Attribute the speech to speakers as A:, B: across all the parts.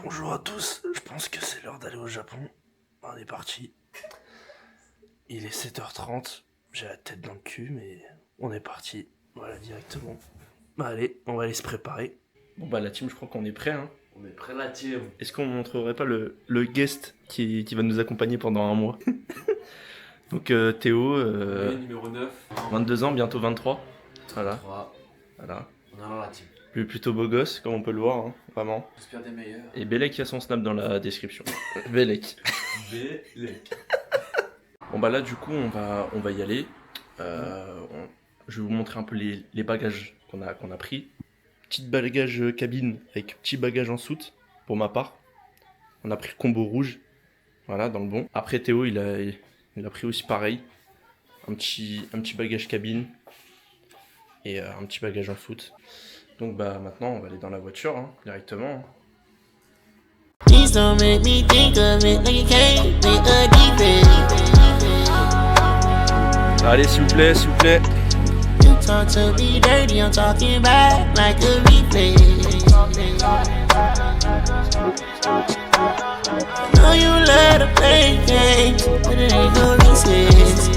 A: Bonjour à tous, je pense que c'est l'heure d'aller au Japon. On est parti. Il est 7h30, j'ai la tête dans le cul, mais on est parti. Voilà, directement. Bah allez, on va aller se préparer. Bon bah la team, je crois qu'on est prêt, hein.
B: On est prêt la team.
A: Est-ce qu'on montrerait pas le guest qui va nous accompagner pendant un mois? Donc Théo,
B: Oui, numéro 9.
A: 22 ans, bientôt 23. Voilà.
B: 3.
A: Voilà.
B: On est dans la team.
A: Lui plutôt beau gosse, comme on peut le voir, hein, vraiment.
B: J'espère des meilleurs.
A: Et Belek qui a son snap dans la description. Belek.
B: Belek.
A: Bon bah là du coup on va y aller. Je vais vous montrer un peu les bagages qu'on a pris. Petite bagage cabine avec petit bagage en soute pour ma part. On a pris le combo rouge. Voilà, dans le bon. Après Théo il a pris aussi pareil. Un petit bagage cabine. Et un petit bagage en soute. Donc bah maintenant on va aller dans la voiture hein, directement.
C: Please don't make me think of it like you can't make a defense.
A: Allez s'il vous plaît, s'il vous plaît.
C: You talk to me dirty, I'm talking back like a replay. I know you love to play games, but it ain't no recess.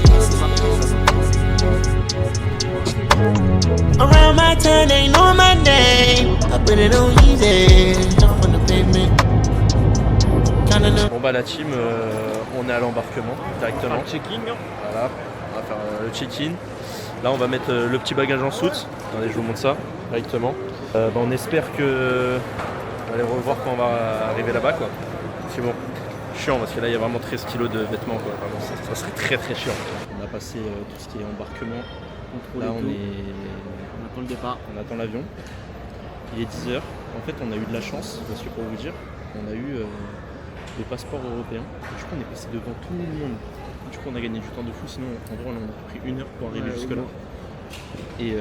C: Around my turn, they know my name. I put it on easy, jump on the pavement.
A: Bon bah la team, on est à l'embarquement directement.
B: Le checking.
A: Voilà, on va faire le check-in. Là on va mettre le petit bagage en soute. Attendez, je vous montre ça directement. On espère que on va les revoir quand on va arriver là-bas quoi. C'est bon, chiant parce que là il y a vraiment 13 kilos de vêtements quoi. Vraiment, ça serait très chiant. On a passé tout ce qui est embarquement. Là on
B: attend le départ.
A: On attend l'avion. Il est 10h. En fait on a eu de la chance parce que pour vous dire, on a eu le passeport européen. Du coup on est passé devant tout le monde. Du coup on a gagné du temps de fou, sinon en vrai on a pris 1 heure pour arriver jusque là. Et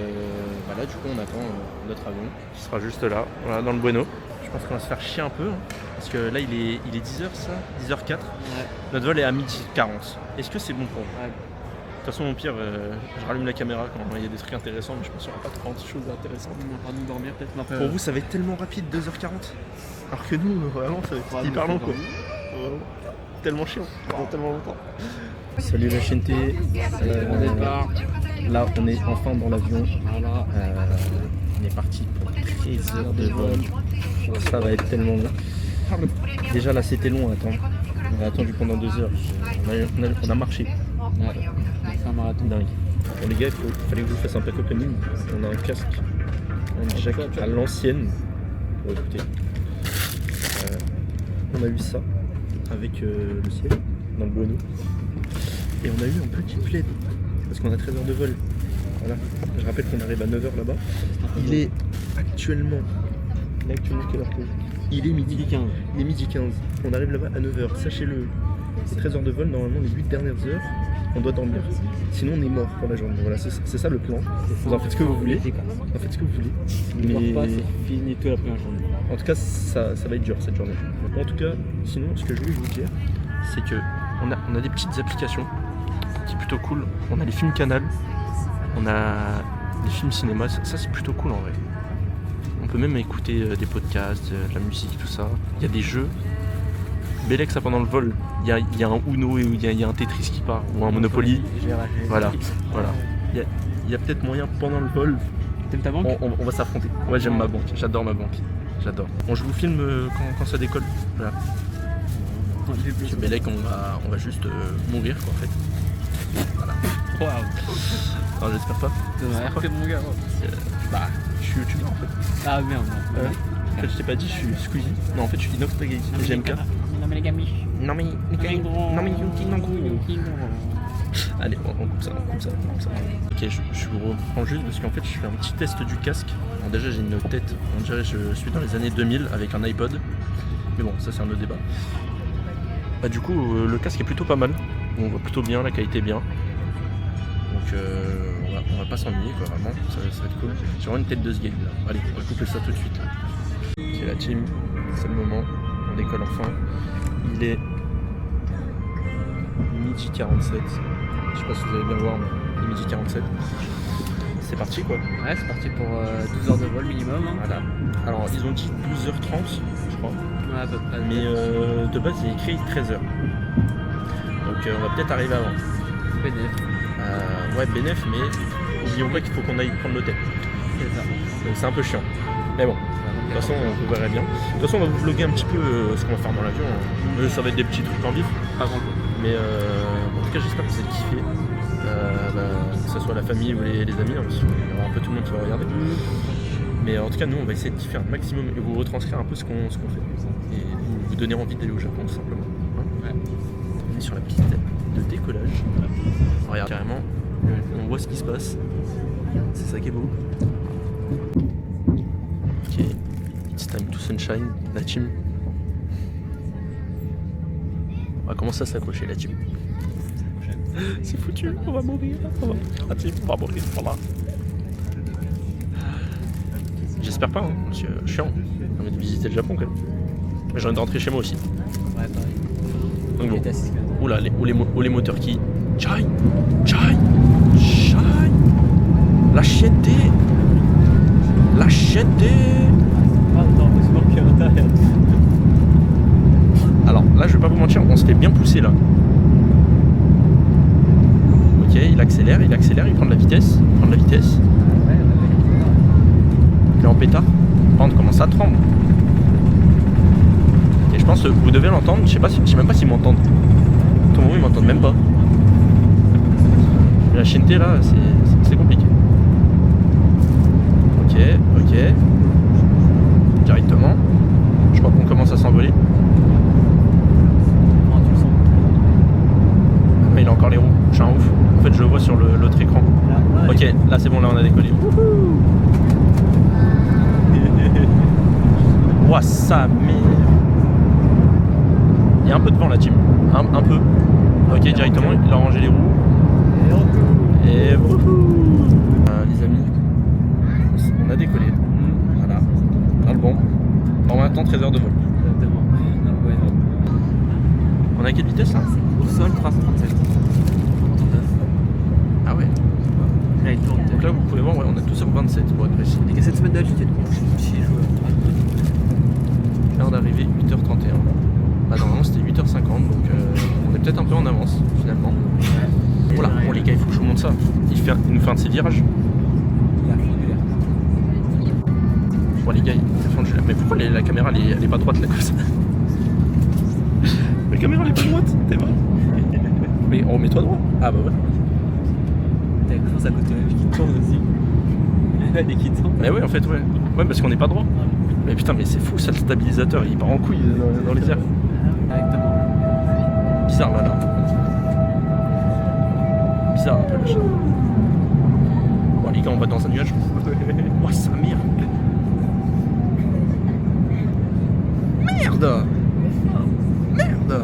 A: voilà, du coup on attend notre avion qui sera juste là, voilà, dans le Bueno. Je pense qu'on va se faire chier un peu hein, parce que là il est 10h ça, 10h04.
B: Ouais.
A: Notre vol est à 12h40. Est-ce que c'est bon pour vous?
B: Ouais.
A: De toute façon au pire je rallume la caméra quand il y a des trucs intéressants, mais je pense qu'il n'y aura pas 30 choses intéressantes.
B: On va pas nous dormir peut-être après.
A: Pour vous ça va être tellement rapide 2h40. Alors que nous vraiment ça va être hyper long quoi. Tellement chiant, pendant tellement longtemps. Salut la chaîne T. Là on est enfin dans l'avion.
B: Voilà.
A: On est parti pour 13 heures de vol. Ça va être tellement long. Déjà là c'était long à attendre. On a attendu pendant 2 heures. On a marché.
B: Ouais. C'est un marathon.
A: Dingue. Bon les gars, il fallait que je vous fasse un pack opening. On a un casque, un jack à l'ancienne pour écouter. On a eu ça avec le ciel dans le Bueno. Et on a eu un petit plaid parce qu'on a 13 heures de vol. Voilà. Je rappelle qu'on arrive à 9h là-bas. Il est actuellement. Quelle heure que il est midi 15. Il est midi 15. On arrive là-bas à 9h. Sachez-le, c'est 13 heures de vol. Normalement, les 8 dernières heures, on doit dormir. Sinon, on est mort pour la journée. Voilà, c'est ça le plan. Vous en faites ce que vous voulez. En faites ce que vous voulez.
B: Mais pas, c'est fini toute la première journée.
A: En tout cas, ça va être dur cette journée. En tout cas, sinon, ce que je voulais vous dire, c'est que on a des petites applications qui est plutôt cool. On a les films Canal, on a les films cinéma. Ça c'est plutôt cool en vrai. On peut même écouter des podcasts, de la musique, tout ça. Il y a des jeux. Belek, ça pendant le vol, il y a un Uno et il y a un Tetris qui part, ou un Monopoly. Voilà. Il y a peut-être moyen pendant le vol.
B: T'aimes ta banque?
A: On va s'affronter. Ouais, j'aime ma banque, j'adore ma banque. J'adore. Bon, je vous filme quand ça décolle. Voilà. Chez Belek, on va juste mourir quoi, en fait. Voilà.
B: Waouh.
A: Non, j'espère pas.
B: RP mon gars.
A: Bah, je suis youtubeur en fait.
B: Ah merde.
A: En fait, je t'ai pas dit, je suis Squeezie. Non, en fait, je suis Inox Spaghetti. GMK.
B: Non mais les gamiches.
A: Non mais Yuki Nangu. Allez, on coupe ça. Ok, je vous reprends juste parce qu'en fait, je fais un petit test du casque. Bon, déjà, j'ai une tête. On dirait que je suis dans les années 2000 avec un iPod. Mais bon, ça, c'est un autre débat. Bah, du coup, le casque est plutôt pas mal. On voit plutôt bien, la qualité est bien. Donc, on va pas s'ennuyer, quoi, vraiment. Ça va être cool. J'ai vraiment une tête de ce game là. Allez, on va couper ça tout de suite. C'est la team, c'est le moment. On décolle enfin. Il est midi 47. Je sais pas si vous allez bien voir, mais il est midi 47. C'est parti quoi.
B: Ouais, c'est parti pour 12 heures de vol minimum. Hein.
A: Voilà. Alors ils ont dit 12h30 je crois.
B: Ouais, à peu près.
A: Mais de base il est écrit 13h. Donc on va peut-être arriver avant.
B: PDF.
A: Ouais bénéf mais oublions pas qu'il faut qu'on aille prendre l'hôtel.
B: C'est ça.
A: Donc c'est un peu chiant. Mais bon, de toute façon on vous verra bien. De toute façon on va vous vlogger un petit peu ce qu'on va faire dans l'avion. Ça va être des petits trucs en vif.
B: Pas grand chose.
A: Mais en tout cas j'espère que vous allez kiffer. Que ce soit la famille ou les amis, hein, parce qu'il y aura un peu tout le monde qui va regarder. Mais en tout cas nous on va essayer de kiffer un maximum et vous retranscrire un peu ce qu'on fait. Et vous donner envie d'aller au Japon tout simplement. Hein.
B: Ouais.
A: On est sur la piste de décollage. Regarde carrément, on voit ce qui se passe. C'est ça qui est beau. Ok, it's time to sunshine, la team. On va commencer à s'accrocher la team. C'est foutu, on va mourir. La team, on va mourir, voilà. J'espère pas, hein, parce que chiant. J'ai envie de visiter le Japon quand même. Mais j'ai envie de rentrer chez moi aussi.
B: Ouais, pareil.
A: Donc bon.
B: Il était assis, quand même.
A: Oula, les moteurs qui. Chai Chai Chai La chienté La chienté
B: Ah non, mais c'est bon qu'il y a un intérieur.
A: Alors là, je vais pas vous mentir, on se fait bien pousser là. Ok, il accélère, il prend de la vitesse. Il est en pétard. Par contre, comment ça tremble. Et je pense que vous devez l'entendre, je sais même pas s'ils m'entendent. Tout le monde, ils m'entendent même pas. La chienté là, c'est compliqué. Ok. Directement. Je crois qu'on commence à s'envoler.
B: Non, tu le sens.
A: Mais il a encore les roues, je suis un ouf. En fait je le vois sur l'autre écran.
B: Là,
A: Ok, là c'est bon, là on a décollé. Ouah ça merde. Il y a un peu de vent la team. Un peu. Ok, directement il a rangé les roues. Et wouhou. Les amis, on a décollé. Voilà, dans le bon. En maintenant 13 heures de vol.
B: Exactement.
A: On a quelle vitesse là?
B: Au sol, 337.
A: Ah ouais.
B: Là, il tourne.
A: Donc là vous pouvez voir, ouais, on est tous sur 27 pour être précis.
B: Il y a 7 semaines d'altitude. Je suis petit joueur.
A: L'heure d'arrivée 8h31. Bah normalement c'était 8h50 donc on est peut-être un peu en avance finalement. Voilà, bon les gars il faut que je vous montre ça. Il nous fait un de ses virages. Bon les gars, il fait un de... Mais pourquoi la caméra elle est pas droite là comme ça? La caméra elle est pas droite, t'es vrai? Mais remets-toi droit. Ah bah ouais.
B: T'as quelque chose à côté qui tourne aussi. Des qui tournent.
A: Mais ouais en fait ouais. Ouais parce qu'on est pas droit. Mais putain mais c'est fou ça le stabilisateur, il part en couille dans les airs.
B: Directement.
A: Bizarre là. Bizarre un peu la chaîne. Bon les gars on va dans un nuage. Oh ça merde. Merde.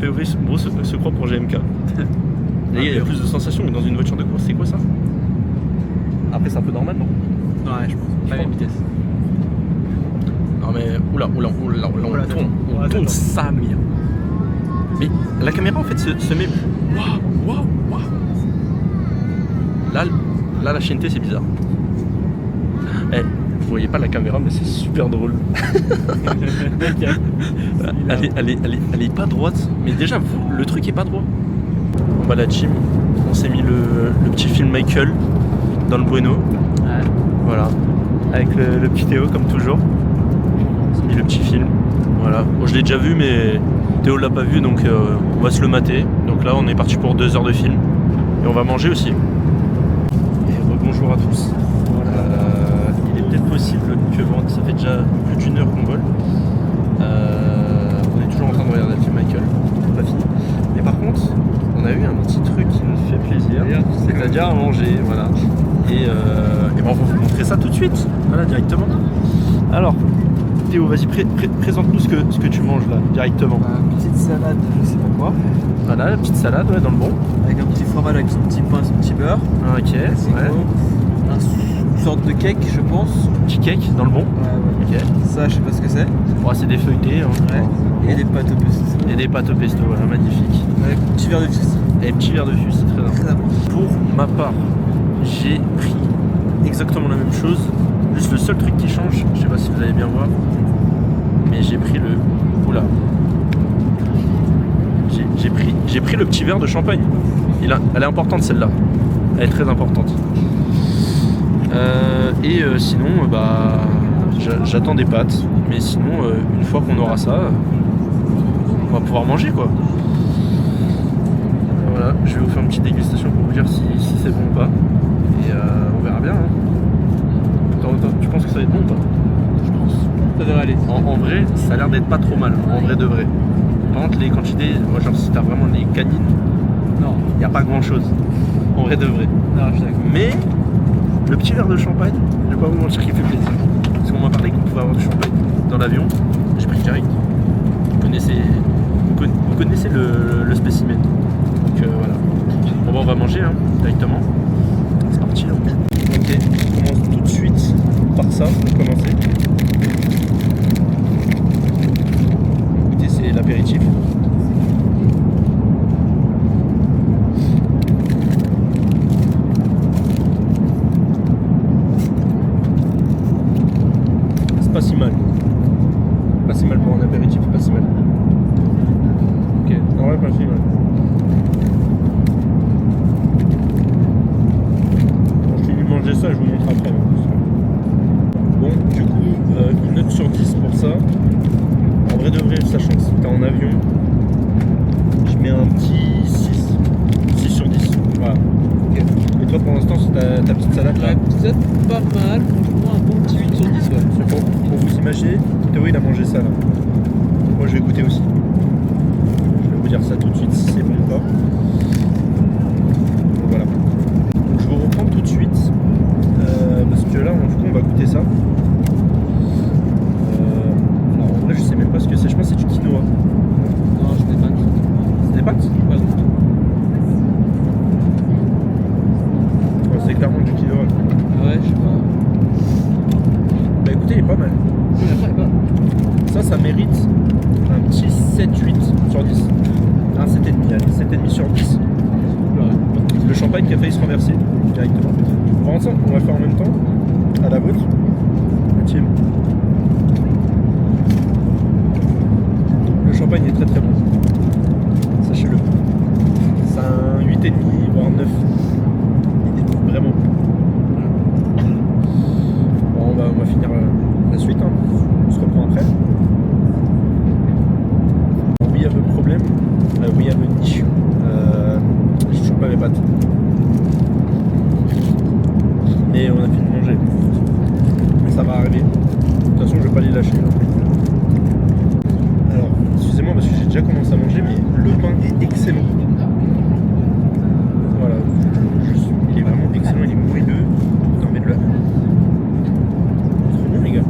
A: POV gros se croit pour GMK. Les gars il y a plus de sensations que dans une voiture de course, c'est quoi ça? Après c'est un peu normal non?
B: Ouais je pense. Pas la même vitesse.
A: Non mais oula, on tourne ça merde. Mais la caméra en fait se met. Waouh. Là la chienneté c'est bizarre. Eh, vous voyez pas la caméra mais c'est super drôle. Elle est pas droite. Mais déjà le truc est pas droit. Bon bah la team, on s'est mis le petit film Michael dans le Bueno.
B: Ouais.
A: Voilà. Avec le petit Théo comme toujours. On s'est mis le petit film. Voilà. Bon, je l'ai déjà vu mais Théo l'a pas vu donc on va se le mater. Donc là on est parti pour 2 heures de film. Et on va manger aussi. Et rebonjour à tous. Il est peut-être possible que ça fait déjà plus d'1 heure qu'on vole. On est toujours en train de regarder le film Michael. Pas fini. Mais par contre, on a eu un petit truc qui nous fait plaisir. C'est-à-dire à manger. Voilà. Et ben on va vous montrer ça tout de suite. Voilà, directement. Alors, Théo, vas-y, présente-nous ce que tu manges là, directement.
B: Petite salade, je sais pas quoi.
A: Voilà, la petite salade, ouais, dans le bon.
B: Avec un petit fromage, avec son petit pain, son petit beurre.
A: Ah, ok, ouais.
B: Une sorte de cake, je pense.
A: Petit cake, dans le bon.
B: Ouais.
A: Ok.
B: Ça, je sais pas ce que c'est.
A: Bon, c'est des feuilletés. Hein.
B: Ouais. Et des pâtes au pesto.
A: Et des pâtes au pesto, voilà, magnifique.
B: Avec un petit verre de jus.
A: Et petit verre de jus, c'est très important.
B: Très important.
A: Pour ma part, j'ai pris exactement la même chose, Juste le seul truc qui change, je sais pas si vous allez bien voir, mais j'ai pris le... Oula. J'ai pris le petit verre de champagne. Elle est importante celle-là. Elle est très importante. Sinon, j'attends des pâtes. Mais sinon, une fois qu'on aura ça, on va pouvoir manger quoi. Voilà, je vais vous faire une petite dégustation pour vous dire si c'est bon ou pas. Et on verra bien. Hein. Tu penses que ça va être bon ou pas?
B: Je pense. Ça devrait aller.
A: En vrai, ça a l'air d'être pas trop mal. En vrai de vrai. Par contre, les quantités, moi, genre si t'as vraiment les canines,
B: Non.
A: il n'y a pas grand chose. En vrai de vrai.
B: Non, je suis d'accord.
A: Mais le petit verre de champagne, je vais pas vous mentir qu'il fait plaisir. Parce qu'on m'a parlé qu'on pouvait avoir du champagne dans l'avion. J'ai pris direct. Vous connaissez le spécimen. Donc voilà. Bon, on va manger hein, directement. C'est parti là. Ok, on commence tout de suite par ça pour commencer. Écoutez, c'est l'apéritif. C'est pas si mal. Pas si mal pour un apéritif, pas si mal. Ok, en vrai, pas si mal. Quand je finis de manger ça, je vous montre après. Bon, du coup, une note sur 10 pour ça. En vrai de vrai, sachant que si t'es en avion, je mets un petit 6. 6 sur 10. Voilà. Okay. Et toi, pour l'instant, c'est ta petite salade là?
B: Ouais, pas mal. Franchement, un bon petit 8 sur 10. Ouais.
A: C'est bon. Pour vous imaginer, Théo il a mangé ça là. Moi je vais goûter aussi. Je vais vous dire ça tout de suite si c'est bon ou pas. Donc, voilà. Donc, je vous reprends tout de suite. Parce que là, du coup, on va goûter ça. Alors en vrai, je sais même pas ce que c'est. Je pense que c'est du quinoa.
B: Non, je n'ai pas dit.
A: C'est des pâtes?
B: Pas du tout.
A: Ouais, c'est clairement du quinoa.
B: Ouais, je sais pas.
A: Bah écoutez, il est pas mal. Ça mérite un petit 7-8 sur 10. Un 7,5, allez, 7,5 sur 10.
B: Ouais.
A: Le champagne qui a failli se renverser directement. Pour l'instant, on va le faire en même temps, à la vôtre. Tiens. Le champagne est très très bon. Sachez-le. C'est un 8,5 voire 9. Il est vraiment bon. Bon, on va finir la suite. Hein. On se reprend après. We have a problem. We have an issue. Je touche pas mes pâtes. Mais on a fini de manger. Mais ça va arriver. De toute façon, je vais pas les lâcher. Là. Alors, excusez-moi parce que j'ai déjà commencé à manger, mais le pain est excellent. Voilà. Il est vraiment excellent, il est moelleux. T'as envie de le... C'est trop bien, les gars.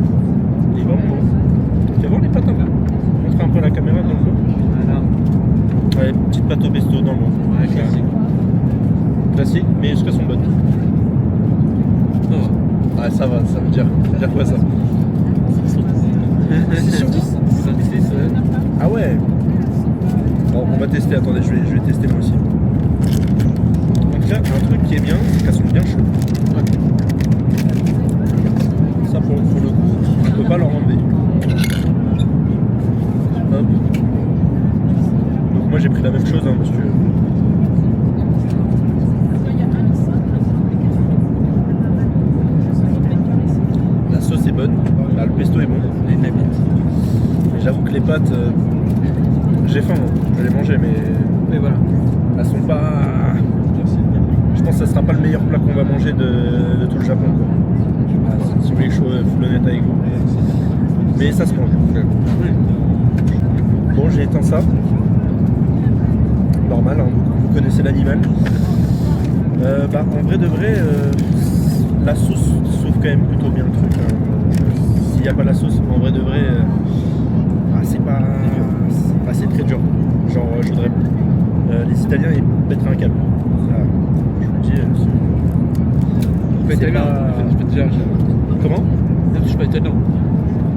A: Il est vraiment bon. Tu vas voir les pâtes un peu. Montre un peu la caméra dans le fond.
B: Voilà.
A: Ouais, petite pâte au pesto dans le fond.
B: Ouais, classique.
A: Classique, mais est-ce qu'elles sont bonnes?
B: Ça va.
A: Ah, ça va, ça veut dire quoi ça? 6 sur 10.
B: 6 sur 10, ouais.
A: Ah ouais. Bon, on va tester, attendez, je vais tester moi aussi. En tout cas, un truc qui est bien, c'est qu'elles sont bien chaudes.
B: Ouais.
A: Ça pour le coup, on peut pas leur enlever. Hop. Donc moi j'ai pris la même chose hein, parce que... La sauce est bonne, là, le pesto est bon, les pâtes. Mais j'avoue que les pâtes, j'ai faim, hein. Je vais les manger mais
B: voilà.
A: Elles sont pas... Je pense que ça sera pas le meilleur plat qu'on va manger de tout le Japon quoi. Si vous voulez que je sois full honnête avec vous. Mais ça se mange. Bon, j'ai éteint ça. Normal, hein, vous connaissez l'animal. En vrai de vrai, la sauce sauve quand même plutôt bien le truc. Hein. S'il n'y a pas la sauce, en vrai de vrai, c'est très dur. Genre, je voudrais. Les Italiens, ils pèteraient un câble. Je vous le dis.
B: Pas italien. Je peux te dire.
A: Comment?
B: Je suis pas italien.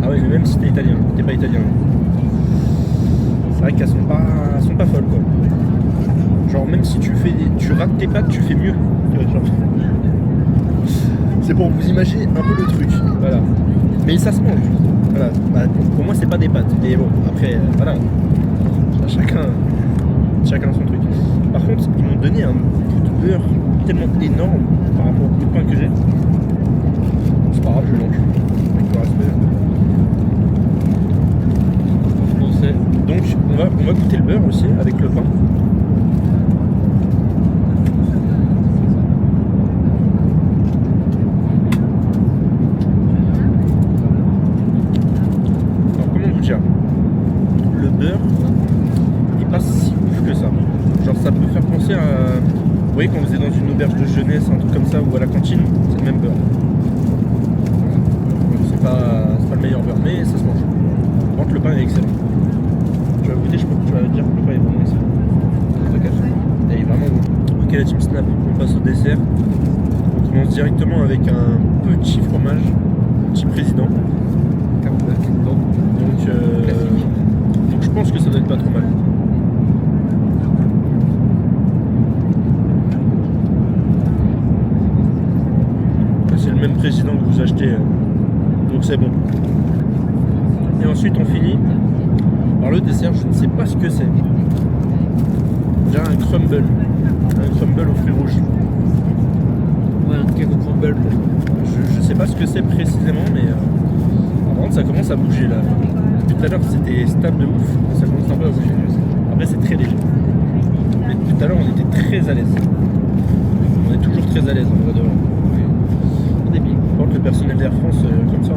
A: Ah ouais, mais même si t'es italien, t'es pas italien. C'est vrai qu'elles sont pas folles quoi. Genre même si tu rates tes pâtes, tu fais mieux. Genre... C'est pour vous imaginer un peu le truc. Voilà. Mais ça se mange. Voilà. Bah, pour moi, c'est pas des pâtes. Mais bon, après, voilà. Chacun son truc. Par contre, ils m'ont donné un bout de beurre tellement énorme par rapport au bout de pain que j'ai. C'est pas grave, je mange. Avec le respect. Donc on va goûter le beurre aussi avec le pain. Alors comment vous dire, le beurre il pas si ouf que ça. Genre ça peut faire penser à, vous voyez quand vous êtes dans une auberge de jeunesse, un truc comme ça, ou à la cantine, c'est le même beurre. Donc c'est pas le meilleur beurre, mais ça se mange. Par contre le pain est excellent. Tu vas goûter, je pense que tu vas dire que le pain est vraiment excellent. Il est vraiment bon. Ok la team Snap, on passe au dessert. On commence directement avec un petit fromage, petit président. Donc je pense que ça doit être pas trop mal. C'est le même président que vous achetez, donc c'est bon. Et ensuite on finit. Alors le dessert, je ne sais pas ce que c'est. J'ai un crumble aux fruits rouges.
B: Ouais, un cake au crumble.
A: Je sais pas ce que c'est précisément, mais par contre ça commence à bouger là. Depuis tout à l'heure c'était stable de ouf, ça commence un peu à bouger. Après c'est très léger. Mais tout à l'heure on était très à l'aise. On est toujours très à l'aise en vrai de vrai. Par contre le personnel d'Air France comme ça.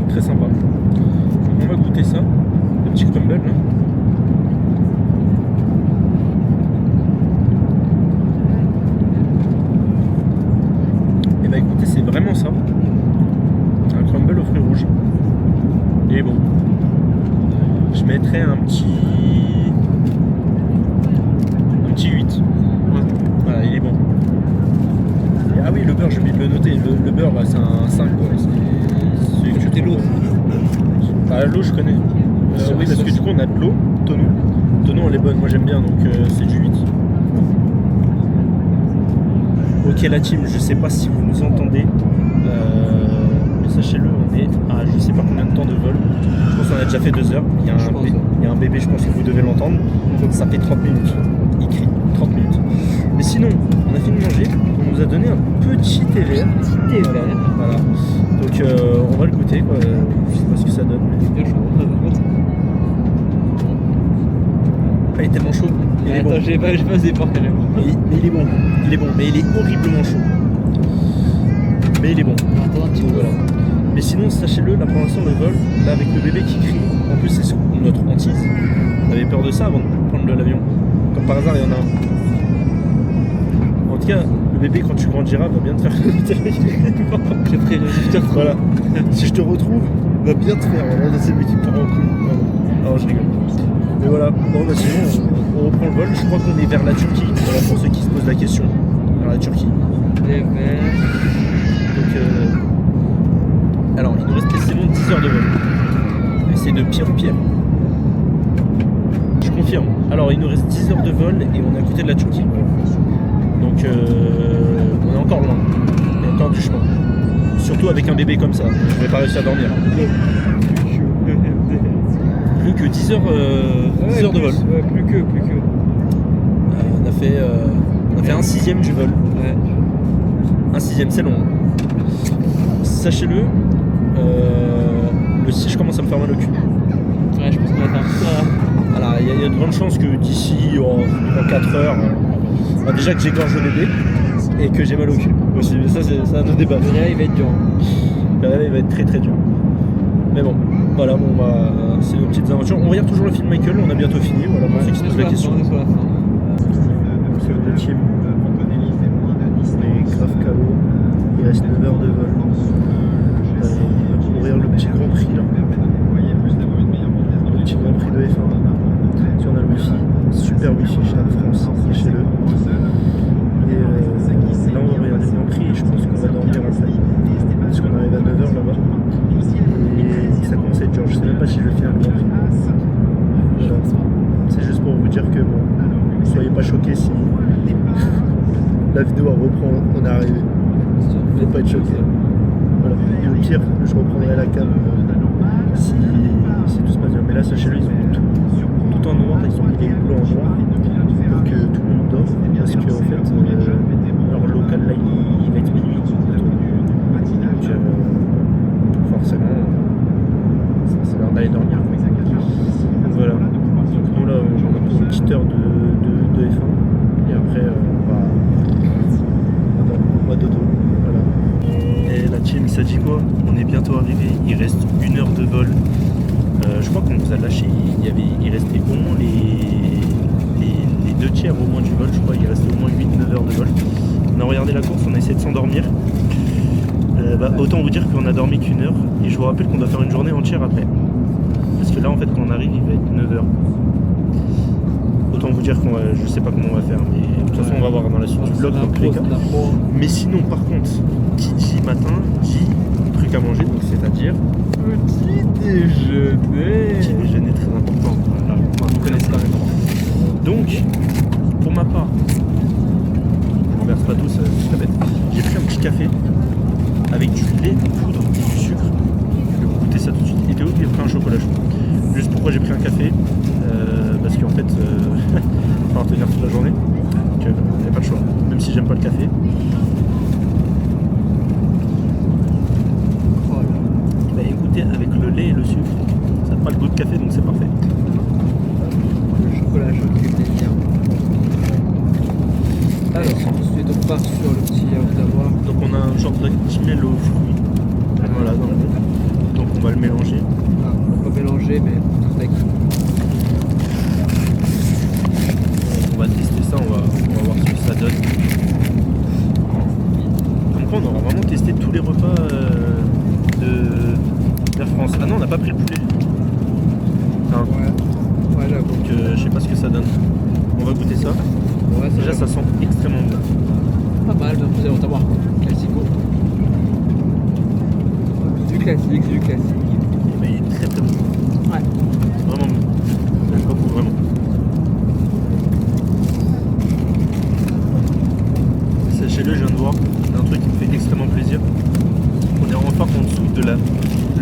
A: Très sympa. Donc on va goûter ça, le petit crumble là. Et bah écoutez, c'est vraiment ça. Un crumble aux fruits rouges. Il est bon. Je mettrais un petit 8. Ouais. Voilà, il est bon. Et, ah oui, le beurre, j'ai oublié de le noter. Le beurre, bah, c'est un 5 quoi. C'est que tu l'eau. Bah, l'eau, je connais. Oui, parce que du coup, on a de l'eau, tonneau. Tonneau, elle est bonne, moi j'aime bien, donc c'est du 8. Ok, la team, je sais pas si vous nous entendez. Mais sachez-le, on est à je sais pas combien de temps de vol. Je pense qu'on a déjà fait 2 heures. Il y a un bébé, je pense que vous devez l'entendre. Ça fait 30 minutes. Il crie 30 minutes. Mais sinon, on a fini de manger. On nous a donné un petit thé vert. Voilà. Donc on va le goûter, quoi. Je sais pas ce que ça donne. Ah, il est tellement chaud.
B: Attends, j'ai pas assez fort quand même.
A: Mais il est bon. Il est bon, mais il est horriblement chaud. Mais il est bon.
B: Attends un petit peu.
A: Voilà. Mais sinon, sachez-le, là pour l'instant, le vol, là avec le bébé qui crie, en plus c'est notre hantise. On avait peur de ça avant de prendre l'avion. Comme par hasard, il y en a un. En tout cas, le bébé, quand tu grandiras, va bien te faire. Voilà. Si je te retrouve, va bien te faire. Voilà, c'est lui qui part en couille. Non, je rigole. Mais voilà. Bon, bah sinon, on reprend le vol. Je crois qu'on est vers la Turquie. Voilà, pour ceux qui se posent la question. Vers la Turquie. Donc, alors, il nous reste quasiment 10 heures de vol. Et c'est de pire en pire. Je confirme. Alors, il nous reste 10 heures de vol et on est à côté de la Turquie. Donc, on est encore loin. Il y a encore du chemin. Surtout avec un bébé comme ça. Je vais pas réussir à dormir. Plus que 10 heures, 10 heures de vol.
B: Ouais, plus que.
A: On a fait un 6e du vol.
B: Ouais.
A: Un 6e, c'est long. Sachez-le, le 6, je commence à me faire mal au cul.
B: Ouais, je pense qu'on va faire ça.
A: Alors, il y a de grandes chances que d'ici en 4 heures, déjà que j'égorge le bébé et que j'ai mal au cul aussi. Mais ça, c'est un autre débat.
B: Le réveil va être dur.
A: Le réveil va être très très dur. Mais bon, voilà, c'est nos petites aventures. On regarde toujours le film Michael, on a bientôt fini. Voilà, pour ceux qui se posent la question. C'est le team. On est grave KO. Il reste 9 heures de vol. On regarde le petit Grand Prix là. Le petit Grand Prix de F1. Si on a le Wi-Fi, super Wi-Fi chez Air France, sachez-le. Et là on va regarder le Grand Prix et je pense qu'on va dormir en fait. Parce qu'on arrive à 9 heures là-bas. Et ça commence à être dur. Je sais même pas si je vais finir le Grand Prix. Voilà. C'est juste pour vous dire que bon, soyez pas choqués si la vidéo elle reprend, on est arrivé. Faut pas être choqué. Voilà. Et au pire, je reprendrai la cam si tout se passe bien. Mais là, sachez-le, ils ont tout en noir, ils ont mis des boulots en noir pour que tout le monde dort. Parce que en fait, leur local là, il va être minuit. Donc forcément, c'est l'heure d'aller dormir. Donc voilà. Nous là, on a pour une petite heure de F1. Et après, on va dodo. Voilà. Et la team, ça dit quoi? On est bientôt arrivé. Il reste 1 heure de vol. Je crois qu'on nous a lâché. Il restait au moins les 2 tiers au moins du vol. Je crois qu'il restait au moins 8-9 heures de vol. On a regardé la course, on a essayé de s'endormir. Autant vous dire qu'on a dormi qu'1 heure. Et je vous rappelle qu'on doit faire une journée entière après. Parce que là, en fait, quand on arrive, il va être 9 heures. Autant vous dire je sais pas comment on va faire, mais de toute façon on va voir dans la suite du vlog dans tous les cas. Mais sinon par contre, qui dit matin, dit truc à manger, donc c'est-à-dire
B: Petit déjeuner.
A: petit déjeuner très important. Voilà. Vous connaissez quand même. Donc, pour ma part, je renverse pas tout, c'est très bête. J'ai pris un petit café avec du lait de poudre et du sucre. Je vais vous goûter ça tout de suite. Et Théo il a pris un chocolat chaud. Juste pourquoi j'ai pris un café, parce qu'en fait, il va falloir tenir toute la journée, donc il n'y a pas de choix, même si j'aime pas le café. Il va écouter avec le lait et le sucre, ça n'a pas le goût de café, donc c'est parfait.
B: Le chocolat chaud qui fait plaisir. Alors, ensuite on part sur le petit yaourt d'avoir.
A: Donc on a un genre de petit miel aux fruits, voilà, dans le fond. Donc on va le mélanger.
B: Ah, on va pas mélanger, mais tout avec.
A: On va tester ça, on va voir ce que ça donne. Comme quoi on aura vraiment testé tous les repas d'Air France. Ah non, on n'a pas pris le poulet. Enfin,
B: Ouais, j'avoue.
A: donc je sais pas ce que ça donne. On va goûter ça.
B: Ouais,
A: Déjà ça sent extrêmement bon.
B: pas mal, donc vous allez savoir quoi. Classico. Du classique.
A: Mais il est très très bon.
B: Ouais.
A: Vraiment bon. J'aime beaucoup, vraiment. Sachez-le, je viens de voir un truc qui me fait extrêmement plaisir. On est enfin en dessous de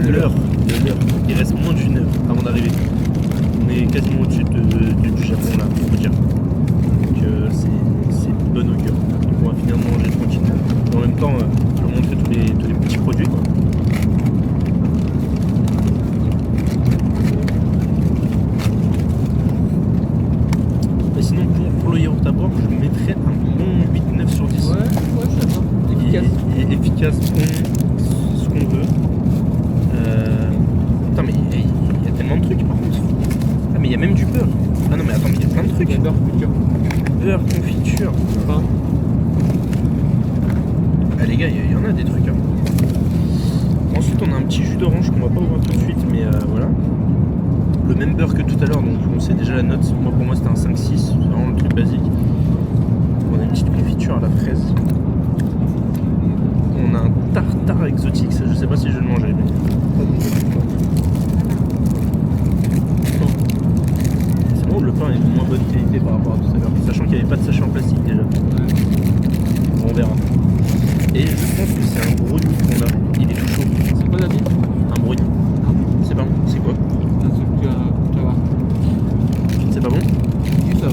A: l'heure. Il reste moins d'1 heure avant d'arriver. On est quasiment au-dessus du Japon là, on peut dire. Donc c'est bon augure. Donc on va finir de manger tranquillement. Et en même temps, je vais vous montrer tous les petits produits quoi. Mais sinon pour le yaourt à boire, je mettrais un bon 8-9 sur 10.
B: Ouais, je suis d'accord. Efficace.
A: Il est efficace, ce qu'on veut. Putain mais il y a tellement de trucs par contre. Ah mais il y a même du beurre. Ah non mais attends, mais il y a plein de trucs.
B: Il y a beurre, confiture.
A: Beurre, confiture.
B: Pain.
A: Ah les gars, il y en a des trucs. Hein. Ensuite on a un petit jus d'orange qu'on va pas ouvrir tout de suite, mais voilà. Le même beurre que tout à l'heure, donc on sait déjà la note. Moi pour moi c'était un 5-6, c'est vraiment le truc basique. On a une petite confiture à la fraise. On a un tartare exotique, ça je sais pas si je vais le manger. Mais... c'est bon, le pain est de moins bonne qualité par rapport à tout à l'heure, sachant qu'il n'y avait pas de sachet en plastique déjà. Bon, on verra. Et je pense que c'est un brownie qu'on a, il est tout chaud.
B: C'est quoi la vie?
A: Un brownie. C'est pas bon, c'est quoi?
B: Un truc, tu vas voir.
A: C'est pas bon?
B: Oui, ça va.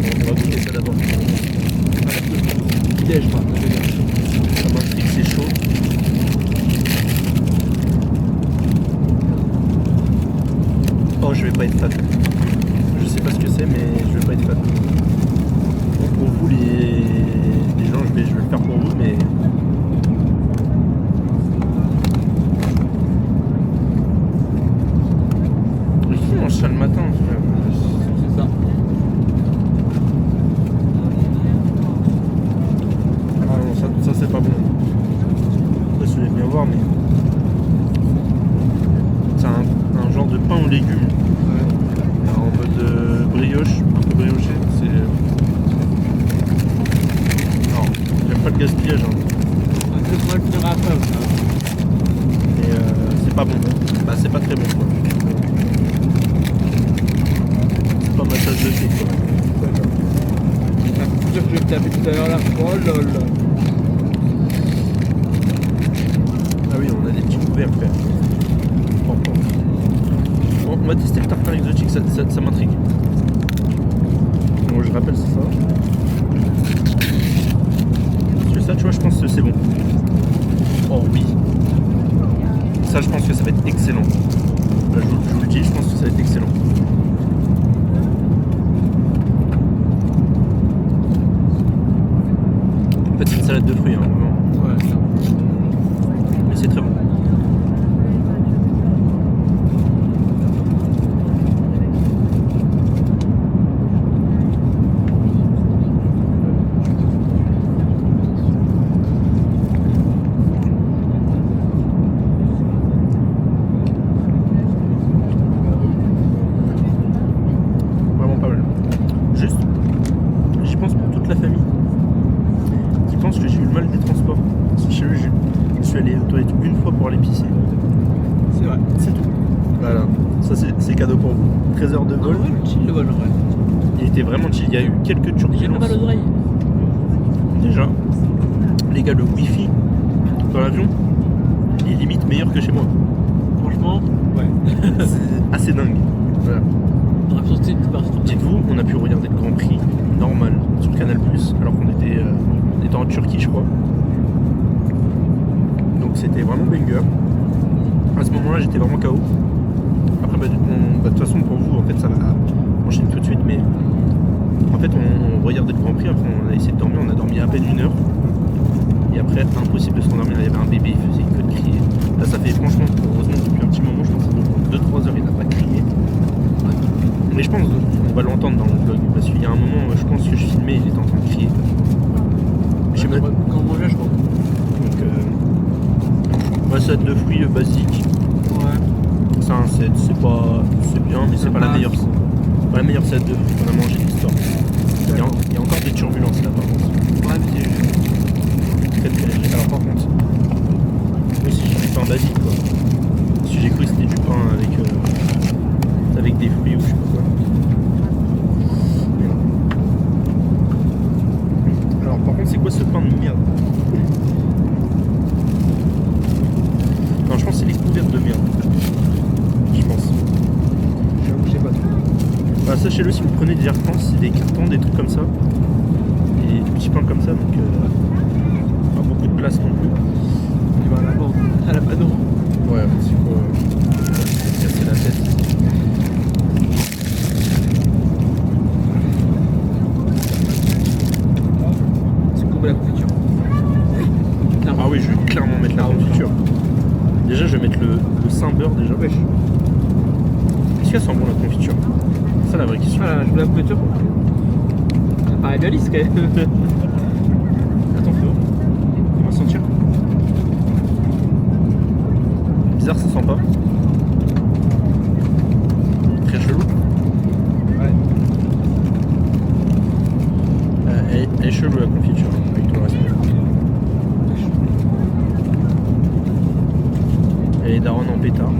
A: Bon, on va goûter ça d'abord.
B: Idée, je crois, ça veut dire.
A: Ça m'intrigue, c'est chaud. Oh, je vais pas être fan. Je sais pas ce que c'est, mais je vais pas être fan. Bon, pour vous, les gens, je vais le faire pour vous, mais... Mais qui mange ça le matin?
B: C'est ça.
A: Ah non, ça c'est pas bon. Je sais pas si vous allez bien voir, mais... c'est un genre de pain aux légumes.
B: Ouais.
A: En mode brioche, un peu brioché. C'est... non, j'aime pas le gaspillage. Hein.
B: Un peu moins le faire après.
A: Mais c'est pas bon. Bah c'est pas très bon quoi. C'est pas ma tasse de thé quoi.
B: a fait tout à l'heure là. Oh là là.
A: Ah oui, on a des petits couverts frère. Bon, on va tester le tartare exotique, ça m'intrigue. Bon, je rappelle c'est ça. Parce que ça, tu vois, je pense que c'est bon. Oh oui. Ça, je pense que ça va être excellent. Là, je vous le dis, je pense que ça va être excellent. En fait, c'est une salade de fruits, hein, vraiment.
B: Ouais, ça.
A: Mais c'est très bon. Vraiment pas mal. Juste, j'y pense pour toute la famille qui pense que j'ai eu le mal des transports. Chez eux, je suis allé aux toilettes une fois pour aller pisser.
B: C'est vrai.
A: C'est tout. Voilà, ça c'est cadeau pour vous. 13 heures de
B: En
A: vol.
B: vrai, le chill le vol en vrai.
A: Il était vraiment chill. Il y a eu quelques
B: J'ai
A: turbulences.
B: mal aux oreilles.
A: Déjà, les gars, le wifi dans l'avion, il est limite meilleur que chez moi.
B: Franchement, ouais.
A: C'est assez dingue. Voilà.
B: On aurait pu sauter une partie.
A: Dites-vous, on a pu regarder le Grand Prix normal sur Canal+, alors qu'on était en Turquie, je crois. Donc c'était vraiment banger. À ce moment-là, j'étais vraiment KO. Après, de toute façon, pour vous, en fait, ça va enchaîner tout de suite, mais en fait, on regardait le Grand Prix, après on a essayé de dormir, on a dormi à peine 1 heure. Et après, impossible de se rendormir, il y avait un bébé, il faisait que de crier. Là, ça fait franchement, heureusement, depuis un petit moment, je pense que 2-3 heures, il n'a pas crié. Mais je pense qu'on va l'entendre dans le vlog, parce qu'il y a un moment, je pense que je filmais, il était en train de crier. Je sais même pas.
B: Quand on mangeait, je crois.
A: Donc, salade de fruits basique.
B: Ouais.
A: Ça, c'est bien, mais c'est pas la meilleure. Pas la meilleure salade de fruits qu'on a mangé de l'histoire. Il y a encore des turbulences là, par contre.
B: Ouais, mais c'est léger.
A: Très très léger. Alors par contre, moi aussi j'ai du pain basique quoi. Si j'ai cru que c'était du pain avec des fruits ou je sais pas quoi. Mais non. Alors par contre, c'est quoi ce pain de merde? Non, je pense que c'est les couverts de merde. Je pense.
B: Je sais pas trop.
A: Bah, sachez-le, si vous prenez des Air France, c'est des cartons, des trucs comme ça. Et des petits pains comme ça, donc pas beaucoup de place non plus.
B: Et ben là, bon, à la panneau.
A: Ouais, c'est quoi casser la tête.
B: C'est courber la confiture.
A: Ah oui, je vais clairement mettre la confiture. Déjà, je vais mettre le Saint-Beurre déjà.
B: Wesh.
A: Est-ce qu'elle sent bon la confiture? C'est ça la vraie question.
B: Voilà, je veux la confiture. Ça paraît réaliste quand même.
A: Attends, Flo. On va sentir. Bizarre, ça sent pas. Très chelou.
B: Ouais.
A: Elle est chelou la confiture, avec tout le respect. Elle est daronne en pétard.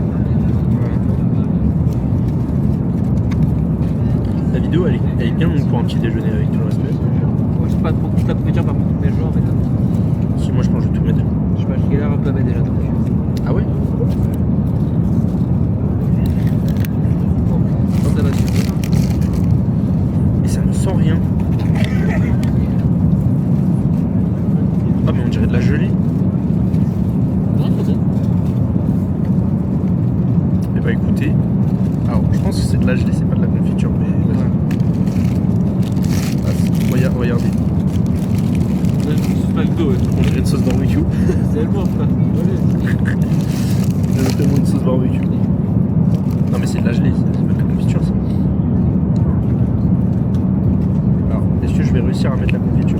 A: La vidéo elle est bien longue pour un petit déjeuner avec tout le respect.
B: Moi, je sais pas trop toute la confiture par contre, mais je vois en fait.
A: Si moi je pense que je vais tout mettre.
B: Je sais pas, j'ai l'air un peu à mettre déjà donc.
A: Ah ouais?
B: Bon, ça va dessus.
A: Et ça ne sent rien. Ah mais on dirait de la gelée.
B: Ouais, peut-être.
A: Eh bah écoutez. Alors je pense que c'est de la gelée, c'est pas de la confiture, mais vas-y. Ah, regardez.
B: C'est McDo, ouais.
A: On dirait une sauce barbecue.
B: C'est allemand, frère.
A: Il y a tellement de sauce barbecue. Non mais c'est de la gelée, c'est pas de la confiture ça. Alors, est-ce que je vais réussir à mettre la confiture?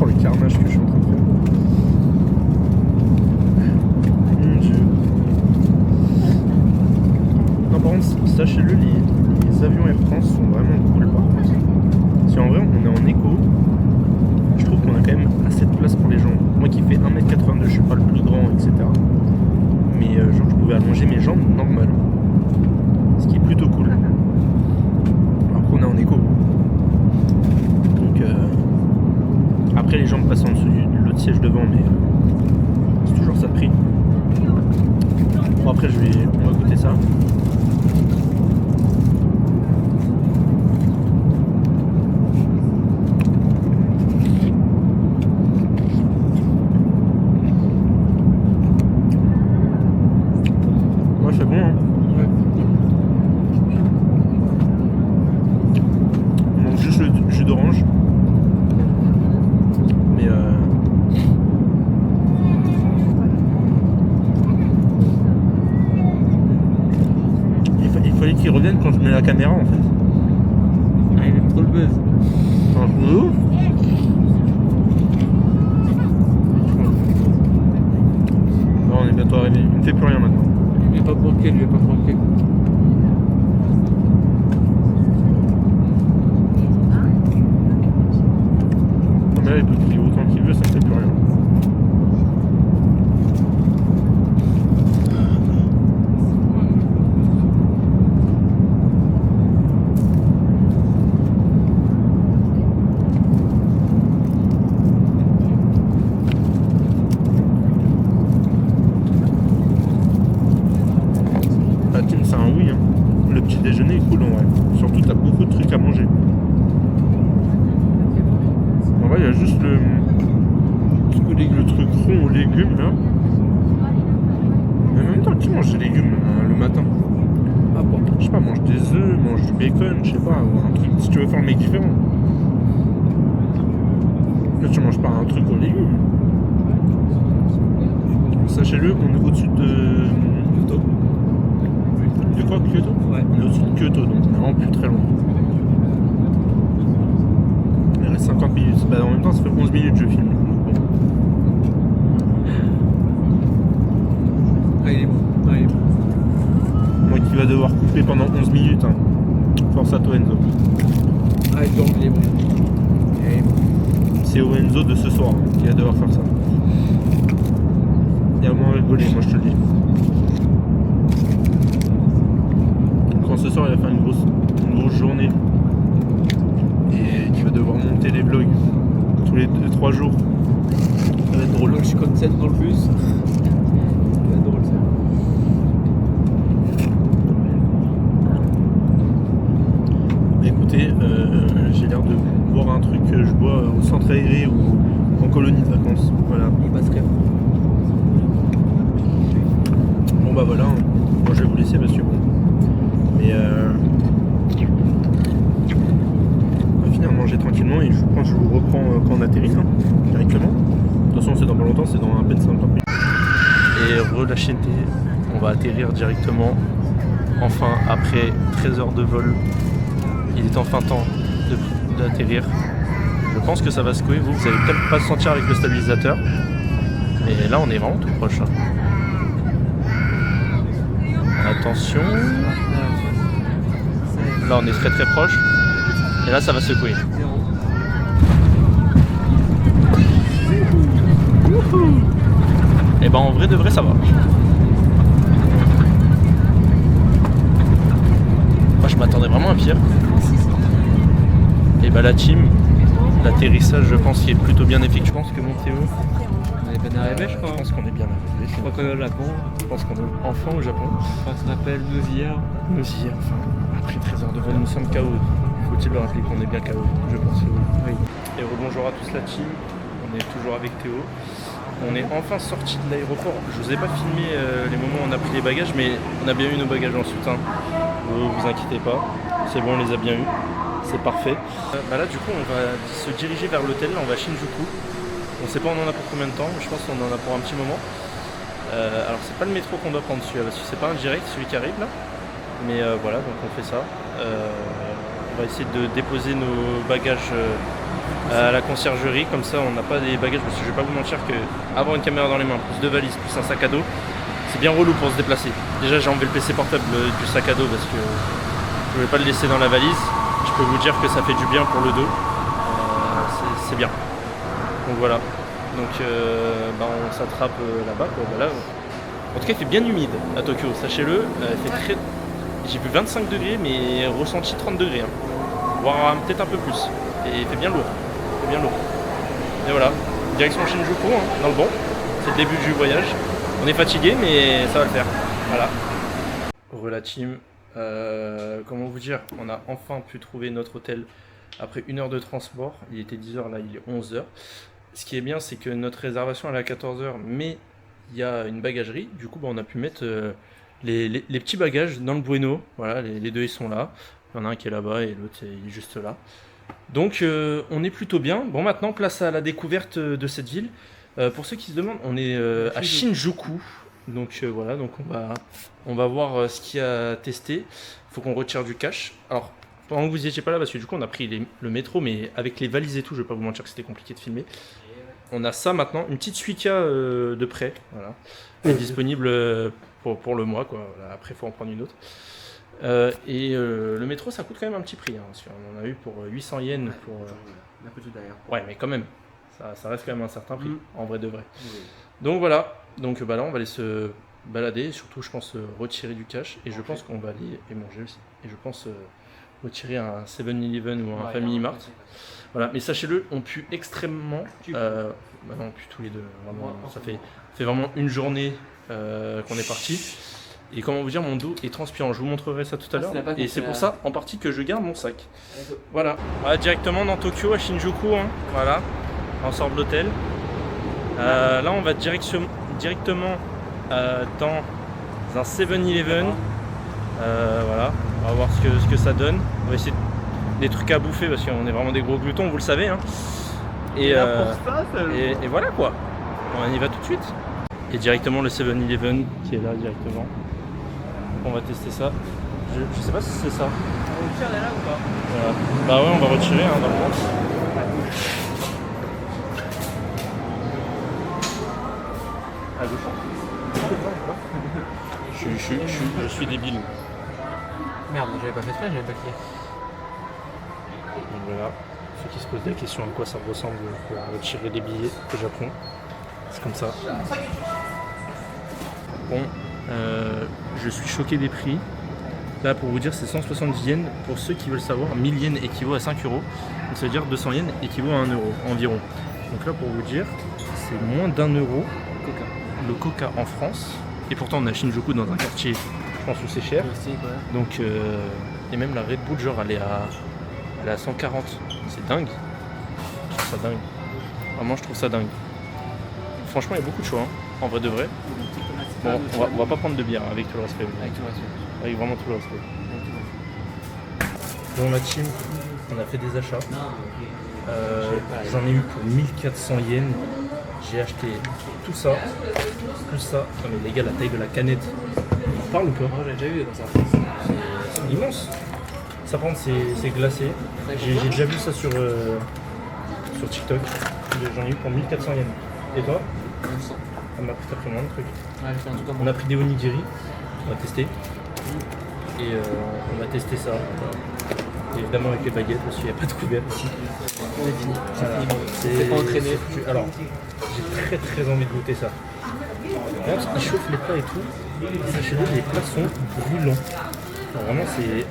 A: Oh le carnage que je suis en train de faire. Mon dieu. Non par contre, sachez-le, les avions Air France sont vraiment cool par contre. Si en vrai on est en écho, je trouve qu'on a quand même assez de place pour les jambes. Moi qui fais 1m82, je suis pas le plus grand, etc. Mais genre je pouvais allonger mes jambes normal. Ce qui est plutôt cool. Bon après on va goûter ça. Ouais c'est bon hein. On manque juste le jus d'orange. Mais il fallait qu'il revienne quand je mets la caméra en fait.
B: Ah, il aime trop le buzz.
A: C'est un truc de ouf. Bon, on est bientôt arrivé, il ne fait plus rien maintenant.
B: Il est pas bloqué, lui est pas bloqué.
A: Non mais là il peut crier autant qu'il veut, ça ne fait plus rien. La team c'est un oui hein. Le petit déjeuner est cool en vrai. Surtout t'as beaucoup de trucs à manger. En vrai il y a juste le truc rond aux légumes là. Mais en même temps qui mange des légumes le matin?
B: Ah bon.
A: Je sais pas, mange des œufs, mange du bacon, je sais pas, ou un truc, si tu veux faire le mec différent. Là tu manges pas un truc aux légumes. Sachez-le, on est au-dessus de Kyoto. De quoi, Kyoto?
B: Ouais.
A: On est au-dessus de Kyoto, donc on est vraiment plus très loin. Il reste 50 minutes. Bah, en même temps, ça fait 11 minutes que je filme. Bon.
B: Ah, il est bon. Ah, il est bon.
A: Moi qui va devoir couper pendant 11 minutes. Hein. Force à toi, Enzo.
B: Ah, il est bon. Il est bon.
A: C'est au Enzo de ce soir hein, qui va devoir faire ça. Il y a au moins rigoler, moi je te le dis. Quand ce soir il va faire une grosse journée et qu'il va devoir monter les vlogs tous les 2-3 jours. Ça va être drôle.
B: Moi, je suis comme 7 dans le bus. Ça va être drôle ça.
A: Écoutez, j'ai l'air de boire un truc que je bois au centre aéré ou en colonie de vacances. Voilà.
B: Il passe rien.
A: Bon bah voilà, hein. Moi je vais vous laisser parce que bon. Mais on va finir à manger tranquillement et je pense que je vous reprends quand on atterrit hein, directement. De toute façon c'est dans pas longtemps, c'est dans à peine 50 minutes. Et relâché, on va atterrir directement. Enfin après 13 heures de vol. Il est enfin temps d'atterrir. Je pense que ça va secouer, vous allez peut-être pas le sentir avec le stabilisateur. Mais là on est vraiment tout proche. Hein. Attention. Là on est très très proche. Et là ça va secouer. Et ben en vrai de vrai ça va. Moi je m'attendais vraiment à pire. Et bah la team, l'atterrissage je pense qu'il est plutôt bien effectué. Je pense que mon Théo,
B: On est bien arrivé, je crois.
A: je pense qu'on est bien arrivé.
B: Je crois qu'on est au Japon.
A: Je pense qu'on est enfin au Japon.
B: On se rappelle nous hier.
A: Nous y enfin, après 13 heures de vol, nous sommes KO. Faut-il le rappeler qu'on est bien KO? Je pense que oui. Et rebonjour à tous la team. On est toujours avec Théo. On est enfin sorti de l'aéroport. Je vous ai pas filmé les moments où on a pris les bagages, mais on a bien eu nos bagages en soutien. Vous inquiétez pas, c'est bon, on les a bien eus. C'est parfait. Bah là du coup on va se diriger vers l'hôtel, on va à Shinjuku. On sait pas on en a pour combien de temps, mais je pense qu'on en a pour un petit moment. Alors c'est pas le métro qu'on doit prendre celui-là, parce que c'est pas un direct celui qui arrive là. Mais voilà, donc on fait ça. On va essayer de déposer nos bagages à la conciergerie, comme ça on n'a pas des bagages, parce que je vais pas vous mentir que avoir une caméra dans les mains, plus deux valises, plus un sac à dos, c'est bien relou pour se déplacer. Déjà j'ai enlevé le PC portable du sac à dos parce que je voulais pas le laisser dans la valise. Je peux vous dire que ça fait du bien pour le dos, c'est bien. Donc voilà, donc on s'attrape là-bas. Là, en tout cas il fait bien humide à Tokyo, sachez-le, j'ai vu 25 degrés mais ressenti 30 degrés, hein. Voire peut-être un peu plus, et il fait bien lourd, Et voilà, direction Shinjuku, hein, dans le bon, c'est le début du voyage, on est fatigué mais ça va le faire. Voilà. Rela team. Comment vous dire, on a enfin pu trouver notre hôtel après 1 heure de transport. Il était 10h, là il est 11h. Ce qui est bien, c'est que notre réservation elle est à 14h, mais il y a une bagagerie. Du coup, on a pu mettre les petits bagages dans le Bueno. Voilà, les deux ils sont là. Il y en a un qui est là-bas et l'autre il est juste là. Donc on est plutôt bien. Bon, maintenant place à la découverte de cette ville. Pour ceux qui se demandent, on est à Shinjuku. Donc voilà, donc on va voir ce qu'il y a à tester. Il faut qu'on retire du cash. Alors pendant que vous n'étiez pas là, parce que du coup on a pris le métro, mais avec les valises et tout, je vais pas vous mentir que c'était compliqué de filmer. On a ça maintenant, une petite Suica de prêt, voilà, qui est disponible pour le mois, quoi. Voilà, après il faut en prendre une autre. Le métro ça coûte quand même un petit prix, hein, parce qu'on en a eu pour 800 yens pour.
B: Un peu tout derrière.
A: Ouais, mais quand même, ça reste quand même un certain prix, en vrai de vrai. Oui. Donc voilà, donc là on va aller se balader, et surtout je pense retirer du cash, et je pense qu'on va aller et manger aussi. Et je pense retirer un 7-Eleven ou un Family Mart. Voilà, mais sachez-le, on pue extrêmement. Non, on pue tous les deux. Vraiment, ça fait vraiment une journée qu'on est parti. Et comment vous dire, mon dos est transpirant. Je vous montrerai ça tout à l'heure. Et c'est pour ça, en partie, que je garde mon sac. Voilà. Directement dans Tokyo, à Shinjuku. Hein. Voilà. On sort de l'hôtel. Là, on va directement dans un 7-Eleven. Voilà. On va voir ce que ça donne. On va essayer des trucs à bouffer parce qu'on est vraiment des gros glutons, vous le savez. Hein. Et voilà quoi. On y va tout de suite. Et directement le 7-Eleven qui est là directement. On va tester ça. Je sais pas si c'est ça.
B: On retire là ou pas?
A: Voilà. Bah ouais, on va retirer hein, dans le monde. À gauche. Je suis débile.
B: Merde, j'avais pas fait exprès, j'avais pas cliqué.
A: Donc voilà, ceux qui se posent la question à quoi ça ressemble pour retirer des billets au Japon, c'est comme ça. Bon, je suis choqué des prix. Là, pour vous dire, c'est 170 yens. Pour ceux qui veulent savoir, 1000 yens équivaut à 5 €. Donc ça veut dire 200 yens équivaut à 1 € environ. Donc là, pour vous dire, c'est moins d'1 €.
B: Coca.
A: Le coca en France. Et pourtant, on est à Shinjuku dans un quartier, je pense, où c'est cher. Donc, et même la Red Bull, genre, elle est à 140. C'est dingue. Je trouve ça dingue. Vraiment, je trouve ça dingue. Franchement, il y a beaucoup de choix, hein, en vrai de vrai. Bon, on va pas prendre de bière, avec tout le respect. Avec vraiment tout le respect. Bon, la team, on a fait des achats. J'en ai eu pour 1400 yens. J'ai acheté tout ça, plus ça. Non mais les gars, la taille de la canette, on parle ou pas?
B: Moi j'ai déjà vu comme ça.
A: C'est immense. Ça par contre c'est glacé. J'ai déjà vu ça sur TikTok. J'en ai eu pour 1400 yens. Et toi?
B: 900.
A: Ça m'a pris moins de trucs.
B: Ouais, j'ai fait un truc comme
A: on a pris des onigiri, on va tester. Et on va tester ça. Évidemment avec les baguettes parce qu'il n'y a pas de couvert ici.
B: On est fini.
A: C'est pas entraîné. Alors, j'ai très envie de goûter ça. Quand ils chauffent les plats et tout, sachez-le, les plats sont brûlants. Alors, vraiment, c'est.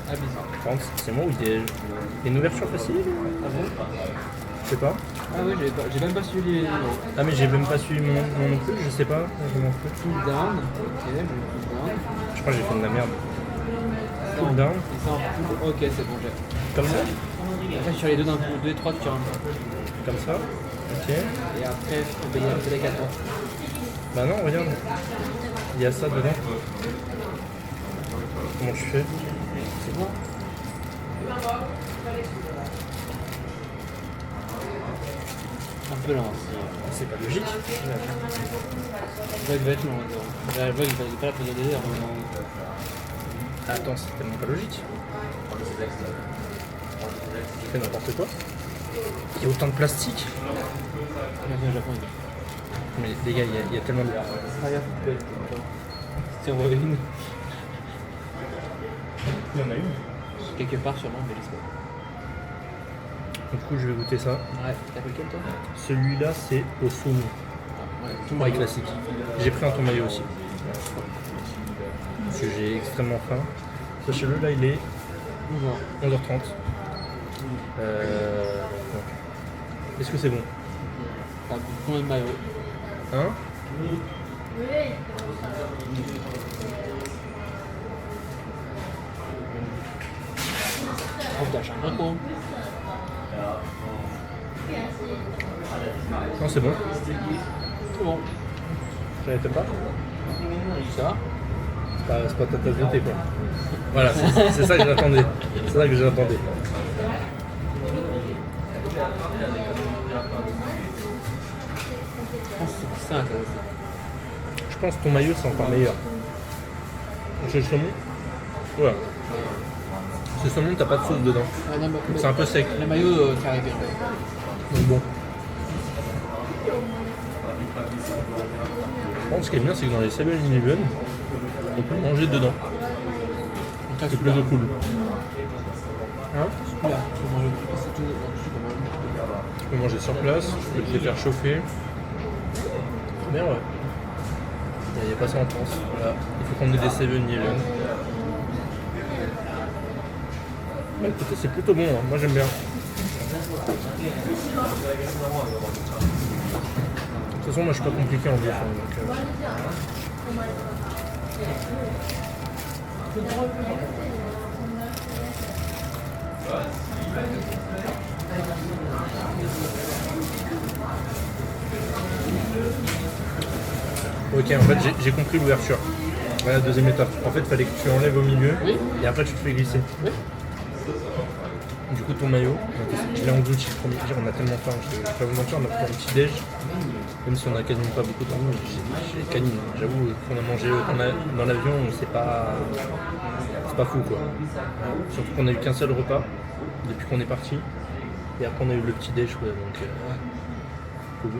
B: Ah, bizarre.
A: Par contre, c'est moi où il y a une ouverture facile.
B: Ah bon?
A: Je sais pas.
B: Ah oui, j'ai même pas suivi les.
A: Ah, mais j'ai même pas suivi mon non plus, je sais pas.
B: Pull down. Ok, je vais pull down.
A: Je crois que j'ai fait de la merde. Pull down.
B: Et ça en pull. Ok, c'est bon, j'ai.
A: Comme ça?
B: Après, sur les deux d'un coup, 2 et 3, tu tires un peu.
A: Comme ça? Ok.
B: Et après, il y a les 4 ans.
A: Bah non, regarde. Il y a ça dedans. Comment tu fais?
B: C'est bon? Un peu lent aussi.
A: C'est pas logique.
B: Le vlog va être long. Le vlog il va pas la poser des heures.
A: Attends, c'est tellement pas logique. Tu fais n'importe quoi. Il y a autant de plastique. Mais les gars, il y a tellement de...
B: Regarde, si on voit une.
A: Il y en a une.
B: Quelque part sûrement, mais j'espère.
A: Du coup, je vais goûter ça.
B: Ouais, t'as pris lequel toi?
A: Celui-là, c'est au saumon.
B: Ouais,
A: Tomaille classique. J'ai pris un tomaille aussi. Parce que j'ai extrêmement faim. Sachez-le, là, il est 11h30. Est-ce que c'est bon?
B: T'as combien de maillots?
A: Hein?
B: Oh putain, j'ai un gros.
A: Non, c'est bon.
B: C'est bon.
A: Ça n'était pas.
B: Ça va?
A: C'est pas ta tasse de thé, quoi. Voilà, c'est ça que j'attendais. C'est ça que j'attendais.
B: Je pense que c'est ça aussi.
A: Je pense que ton maillot, c'est encore meilleur. C'est le saumon. Ouais. Ce saumon, t'as pas de sauce dedans.
B: Ah, non,
A: C'est un peu sec.
B: Le maillot, ça arrive bien.
A: Donc bon. Bon, ce qui est bien, c'est que dans les 7-Eleven, on peut manger dedans. C'est plutôt cool. Hein?
B: Là, tu peux manger c'est tout.
A: Tu peux manger sur place, tu peux te les faire chauffer. Mais ouais. Il n'y a pas ça en France. Voilà. Il faut qu'on ait des 7-Eleven. Ouais, écoutez, c'est plutôt bon, hein. Moi j'aime bien. De toute façon, moi je suis pas compliqué en bouffe. Donc, Ok, en fait j'ai compris l'ouverture. Voilà, deuxième étape. En fait, il fallait que tu enlèves au milieu et après tu te fais glisser.
B: Oui.
A: Du coup, ton maillot, je l'ai englouti le premier jour, on a tellement faim, je vais pas vous mentir, on a pris un petit déj, même si on a quasiment pas beaucoup de temps, j'ai canine. J'avoue qu'on a mangé dans l'avion, c'est pas fou quoi. Surtout qu'on a eu qu'un seul repas depuis qu'on est parti, et après on a eu le petit déj, quoi, donc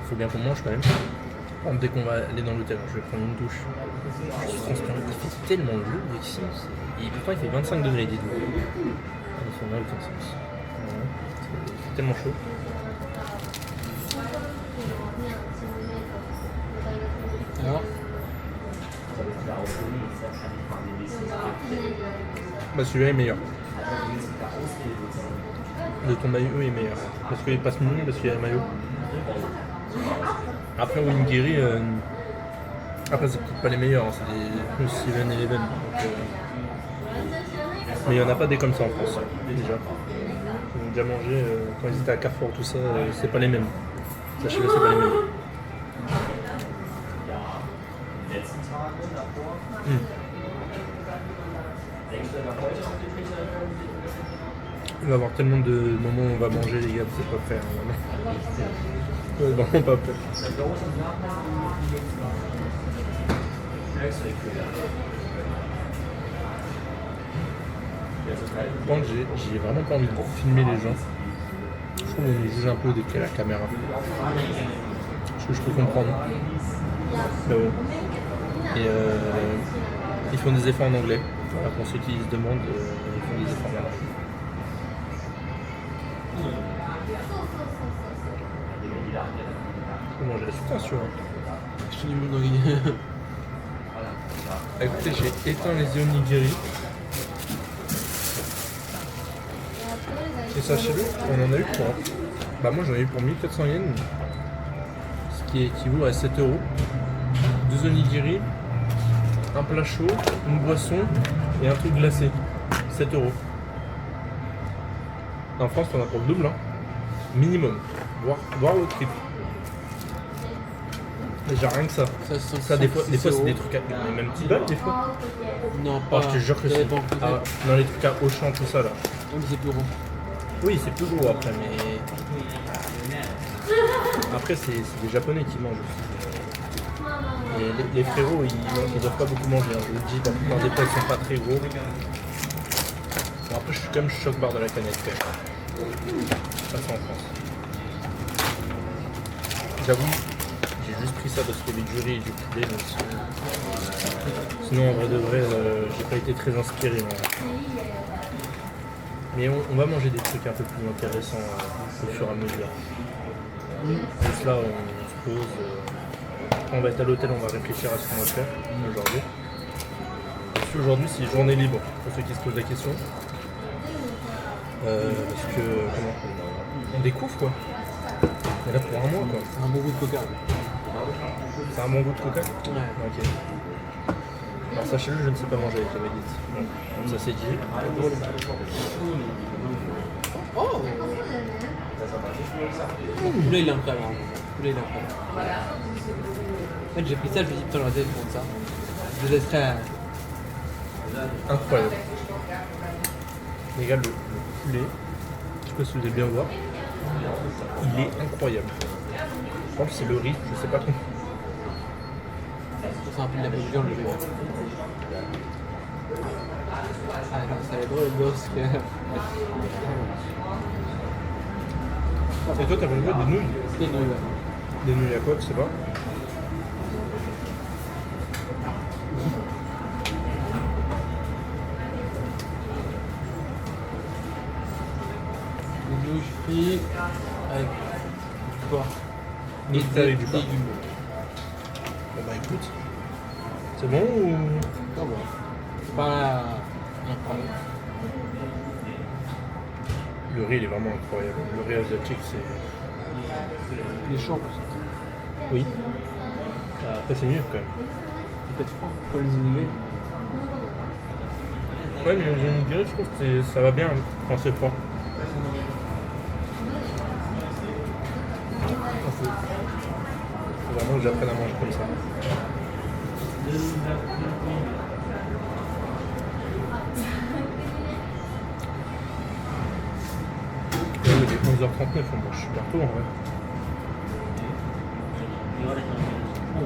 A: faut bien qu'on mange quand même. Par contre, dès qu'on va aller dans l'hôtel, je vais prendre une douche. Je suis transpiré, il fait tellement lourd ici, et pourtant il fait 25 degrés, dites-vous. Ça n'a aucun sens. Ouais. C'est tellement chaud.
B: Alors
A: Bah celui-là est meilleur. De ton maillot est meilleur. Parce qu'il passe mieux, parce qu'il y a un maillot. Après au Nigiri, après c'est peut-être pas les meilleurs, hein, c'est des plus 7-Eleven. Mais il n'y en a pas des comme ça en France, déjà. Ils ont déjà mangé, quand ils étaient à Carrefour, tout ça, c'est pas les mêmes. Sachez-le, c'est pas les mêmes. Il va y avoir tellement de moments où on va manger, les gars, c'est pas prêt. Hein, vraiment. Vraiment pas prêt. Par contre, j'ai vraiment pas envie de filmer les gens. Je trouve qu'on nous juge un peu dès qu'il y a la caméra. Ce que je peux comprendre. Mais bon. Et ils font des efforts en anglais. Voilà, pour ceux qui se demandent, ils font des efforts en anglais. Je peux manger la sutation.
B: Je finis mon onigiri.
A: Écoutez, j'ai éteint les onigiri. Et sachez-le, on en a eu pour. Bah moi j'en ai eu pour 1400 yens. Ce qui équivaut à 7 €. 2 onigiri, un plat chaud, une boisson et un truc glacé. 7 €. En France on a pour le double, hein. Minimum. Voire le triple. Déjà rien que ça. Ça des fois c'est des trucs à. Même 10 balles des fois.
B: Non,
A: Oh,
B: pas.
A: je te jure que c'est. Ah, dans les trucs à Auchan, tout ça là.
B: Oui, mais c'est plus gros.
A: Oui, c'est plus gros après, mais. Après, c'est des Japonais qui mangent aussi. Et les frérots, ils doivent pas beaucoup manger. Hein. Je vous le dis, la plupart des plats ils sont pas très gros. Bon, après, je suis quand même choc-barre de la canette. Ça, c'est en France. J'avoue, j'ai juste pris ça parce qu'il y avait du riz et du poulet. Donc sinon, en vrai de vrai, j'ai pas été très inspiré. Moi. Mais on va manger des trucs un peu plus intéressants au fur et à mesure. Juste là, on se pose. Quand on va être à l'hôtel, on va réfléchir à ce qu'on va faire aujourd'hui. Aujourd'hui, c'est journée libre, pour ceux qui se posent la question. Parce que, on découvre quoi. On est là pour un mois quoi.
B: Un bon goût de coca.
A: C'est un bon goût de coca?
B: Ouais.
A: Ok. Alors sachez-le, je ne sais pas manger avec les baguettes. Bon, donc ça c'est dit.
B: Oh. Là il est incroyable. Là il est incroyable. En fait j'ai pris ça, je me dis putain j'aurais dû prendre ça. Je laisse très...
A: Incroyable. Les gars, le poulet, je sais pas si vous allez bien voir, il est incroyable. Je pense que c'est le riz, je sais pas trop.
B: C'est un peu de la bonne viande le jeu. Ah non, ça va être drôle le boss que...
A: Et toi t'as mangé des nouilles?
B: C'est nul.
A: Des nouilles à quoi, tu sais pas?
B: Des nouilles frites avec du porc.
A: Des frites avec du porc.
B: légumes.
A: Bon bah écoute, c'est bon ou...
B: Ah bon. C'est pas incroyable.
A: Le riz il est vraiment incroyable. Le riz asiatique c'est...
B: Les champs,
A: Oui. Après c'est mieux quand même.
B: c'est peut-être froid. Faut les inhumer.
A: Ouais mais je dirais, je trouve que ça va bien quand c'est froid. Faut vraiment que j'apprenne à manger comme ça. Ouais, mais il est 11h39, on mange super tôt en vrai.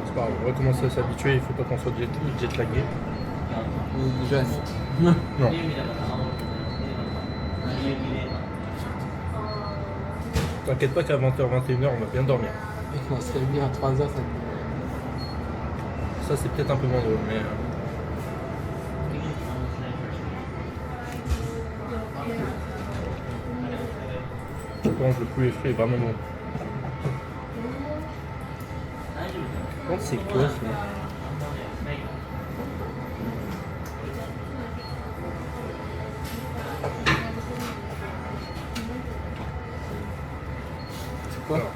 A: C'est pas grave, on va commencer à s'habituer, il faut pas qu'on soit jet-lagué.
B: Déjà,
A: Non. T'inquiète pas qu'à 20h, 21h, on va bien dormir.
B: et qu'on se réunit à 3h, ça
A: Ça, c'est peut-être un peu moins drôle, mais... Je pense que le poulet frit est vraiment bon. Je pense que c'est quoi ça?
B: c'est quoi?
A: Alors,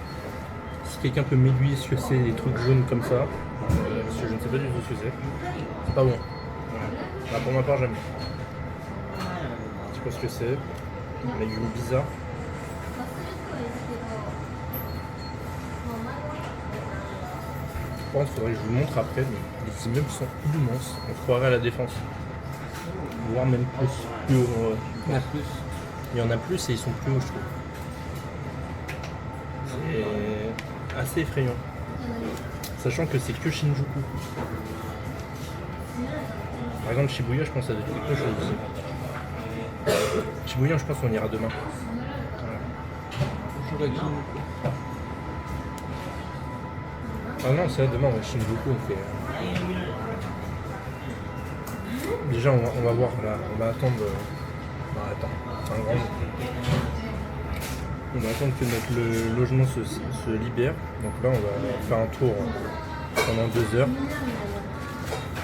A: si quelqu'un peut m'aiguiller ce que c'est, des trucs jaunes comme ça, parce que je ne sais pas du tout ce que c'est pas bon. Bah, pour ma part, j'aime bien. Je sais pas ce que c'est, un légume bizarre. Par contre, faudrait que je vous montre après, mais les immeubles sont immenses. On croirait à la Défense. Voire même plus haut.
B: Il y en a plus.
A: Il y en a plus et ils sont plus hauts, je trouve. C'est assez effrayant. Sachant que c'est que Shinjuku. Par exemple, Shibuya, je pense que ça doit être quelque chose aussi. Shibuya, je pense qu'on ira demain.
B: Bonjour à qui?
A: Ah non, c'est demain, ouais, Shinjuku, on fait... Déjà, on va voir, là, on va attendre... Non, attends, c'est un grand mot. On va attendre que notre logement se libère. Donc là, on va faire un tour pendant 2 heures.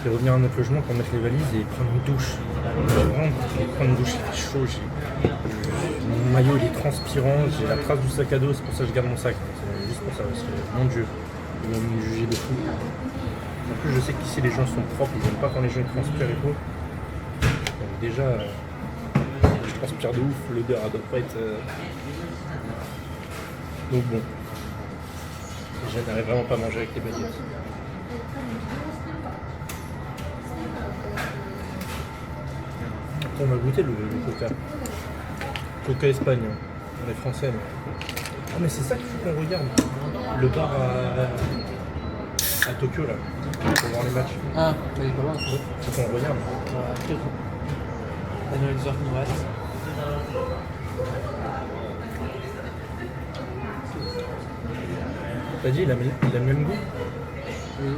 A: Et revenir à notre logement pour mettre les valises et prendre une douche. Prendre une douche, il fait chaud. Mon maillot, il est transpirant. J'ai la trace du sac à dos, c'est pour ça que je garde mon sac. C'est juste pour ça, parce que, mon Dieu, ils vont me juger de fou. En plus, je sais qu'ici, les gens sont propres. Ils n'aiment pas quand les gens transpirent et tout. Donc déjà, je transpire de ouf. L'odeur, elle doit pas être... Donc bon, je n'arrive vraiment pas à manger avec les baguettes. On a goûté le coca. Coca Espagne. On est français. Mais... Ah mais c'est ça qu'il faut qu'on regarde. Le bar à Tokyo là. Pour voir les matchs.
B: Ah, mais il est pas loin.
A: Faut qu'on regarde.
B: La nouvelle heure qui nous reste.
A: T'as dit il a le même goût?
B: Oui.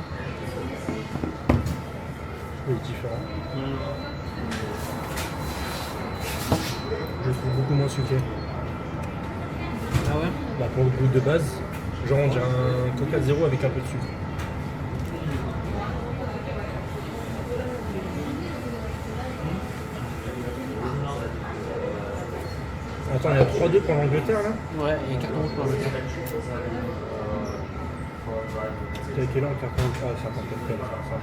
A: Il est différent. Je le trouve beaucoup moins sucré.
B: Ah ouais?
A: Bah pour le goût de base, genre on dirait un coca zéro avec un peu de sucre. Attends, il y a 3-2 pour l'Angleterre là?
B: Ouais, et carton rouge pour le
D: T'as quel an, carton? Ah, 54 ça.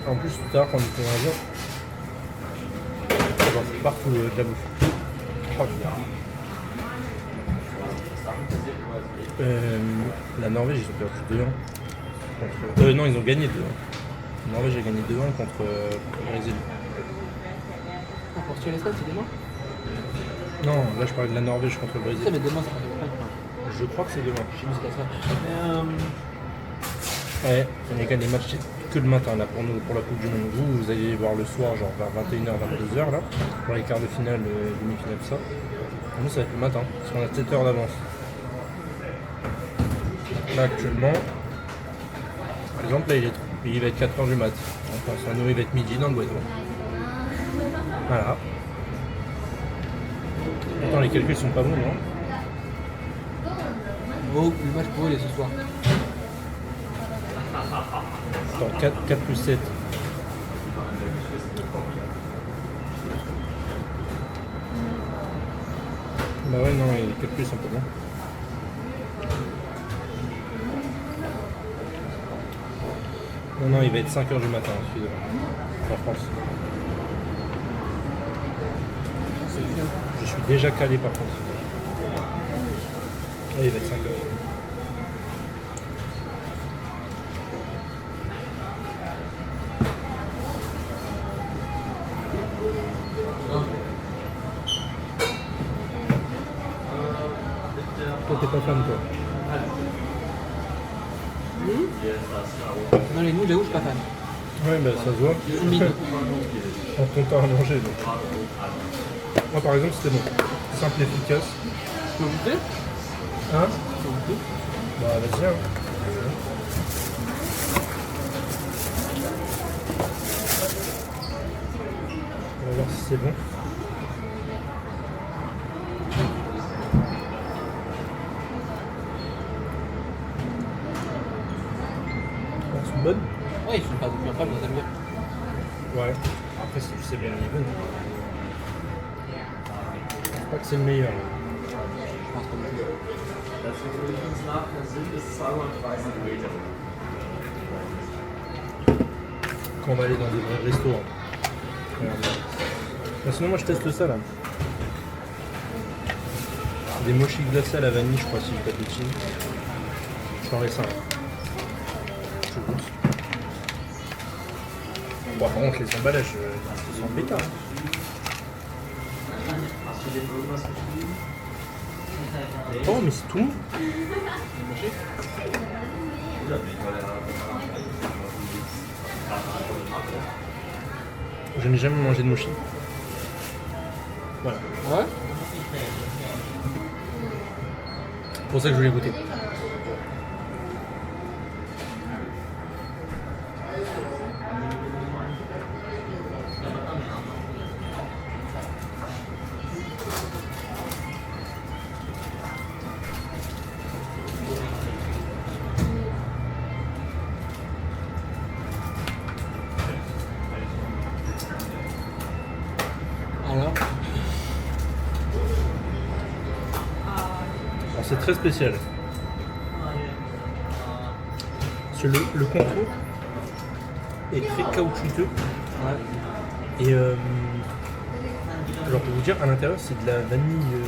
D: En plus, tout à l'heure, quand on était dans l'avion, j'en fais partout de la bouffe. Oh, la Norvège, ils ont perdu 2-1. Non, ils ont gagné 2-1. La Norvège a gagné 2-1 contre le Brésil.
B: Ah, Portugal Espagne, c'est demain?
D: Non, là je parlais de la Norvège contre le Brésil.
B: Ça, mais demain, ça fait pas.
D: Je crois que c'est demain.
B: Je sais pas ce qu'elle
D: Ouais, on a des matchs que le matin là pour nous, pour la Coupe du Monde. Vous allez voir le soir, genre vers 21h, 22h là, pour les quarts de finale, demi-finale, tout ça. Nous, ça va être le matin, parce qu'on a 7 heures d'avance. Là actuellement, par exemple, là il va être 4h du mat. En France, nous il va être midi dans le boîteau. Voilà. Attends, les calculs sont pas bons, non?
B: Bon, le match pour eux, il est ce soir.
D: Attends, 4 plus 7. Bah ouais, non, les calculs sont pas bons. Non, il va être 5h du matin, excusez-moi. En France. Je suis déjà calé par contre. Et il va être 5h. Toi, t'es pas fan, toi?
B: Non, les nouilles, j'avoue, je suis pas fan.
D: Ouais, bah ça se voit. En comptant à manger. Donc. Moi, par exemple, c'était bon. Simple et efficace.
B: Tu peux goûter?
D: Hein?
B: Tu peux goûter?
D: Bah, vas-y, hein. On va voir si c'est bon. Elles sont bonnes?
B: Ouais, ils sont pas beaucoup infâmes, mais j'aime bien.
D: Ouais. Après, c'est bien niveau. Je pense pas que c'est le meilleur.
B: Je pense pas beaucoup.
D: Quand on va aller dans des vrais restaurants. Regarde. Mais sinon, moi je teste ça là. Des mochis glacés à la vanille, je crois, si je dis pas de bêtises. Je ferai ça. Je goûte. Bon, par contre, les emballages, ils sont bêta. Oh, mais c'est tout mou. Je n'ai jamais mangé de mochi. Voilà.
B: Ouais?
D: C'est pour ça que je voulais goûter.
B: Alors?
D: Alors c'est très spécial. Parce que le contour est très caoutchouteux.
B: Ouais.
D: Et alors pour vous dire, à l'intérieur c'est de la vanille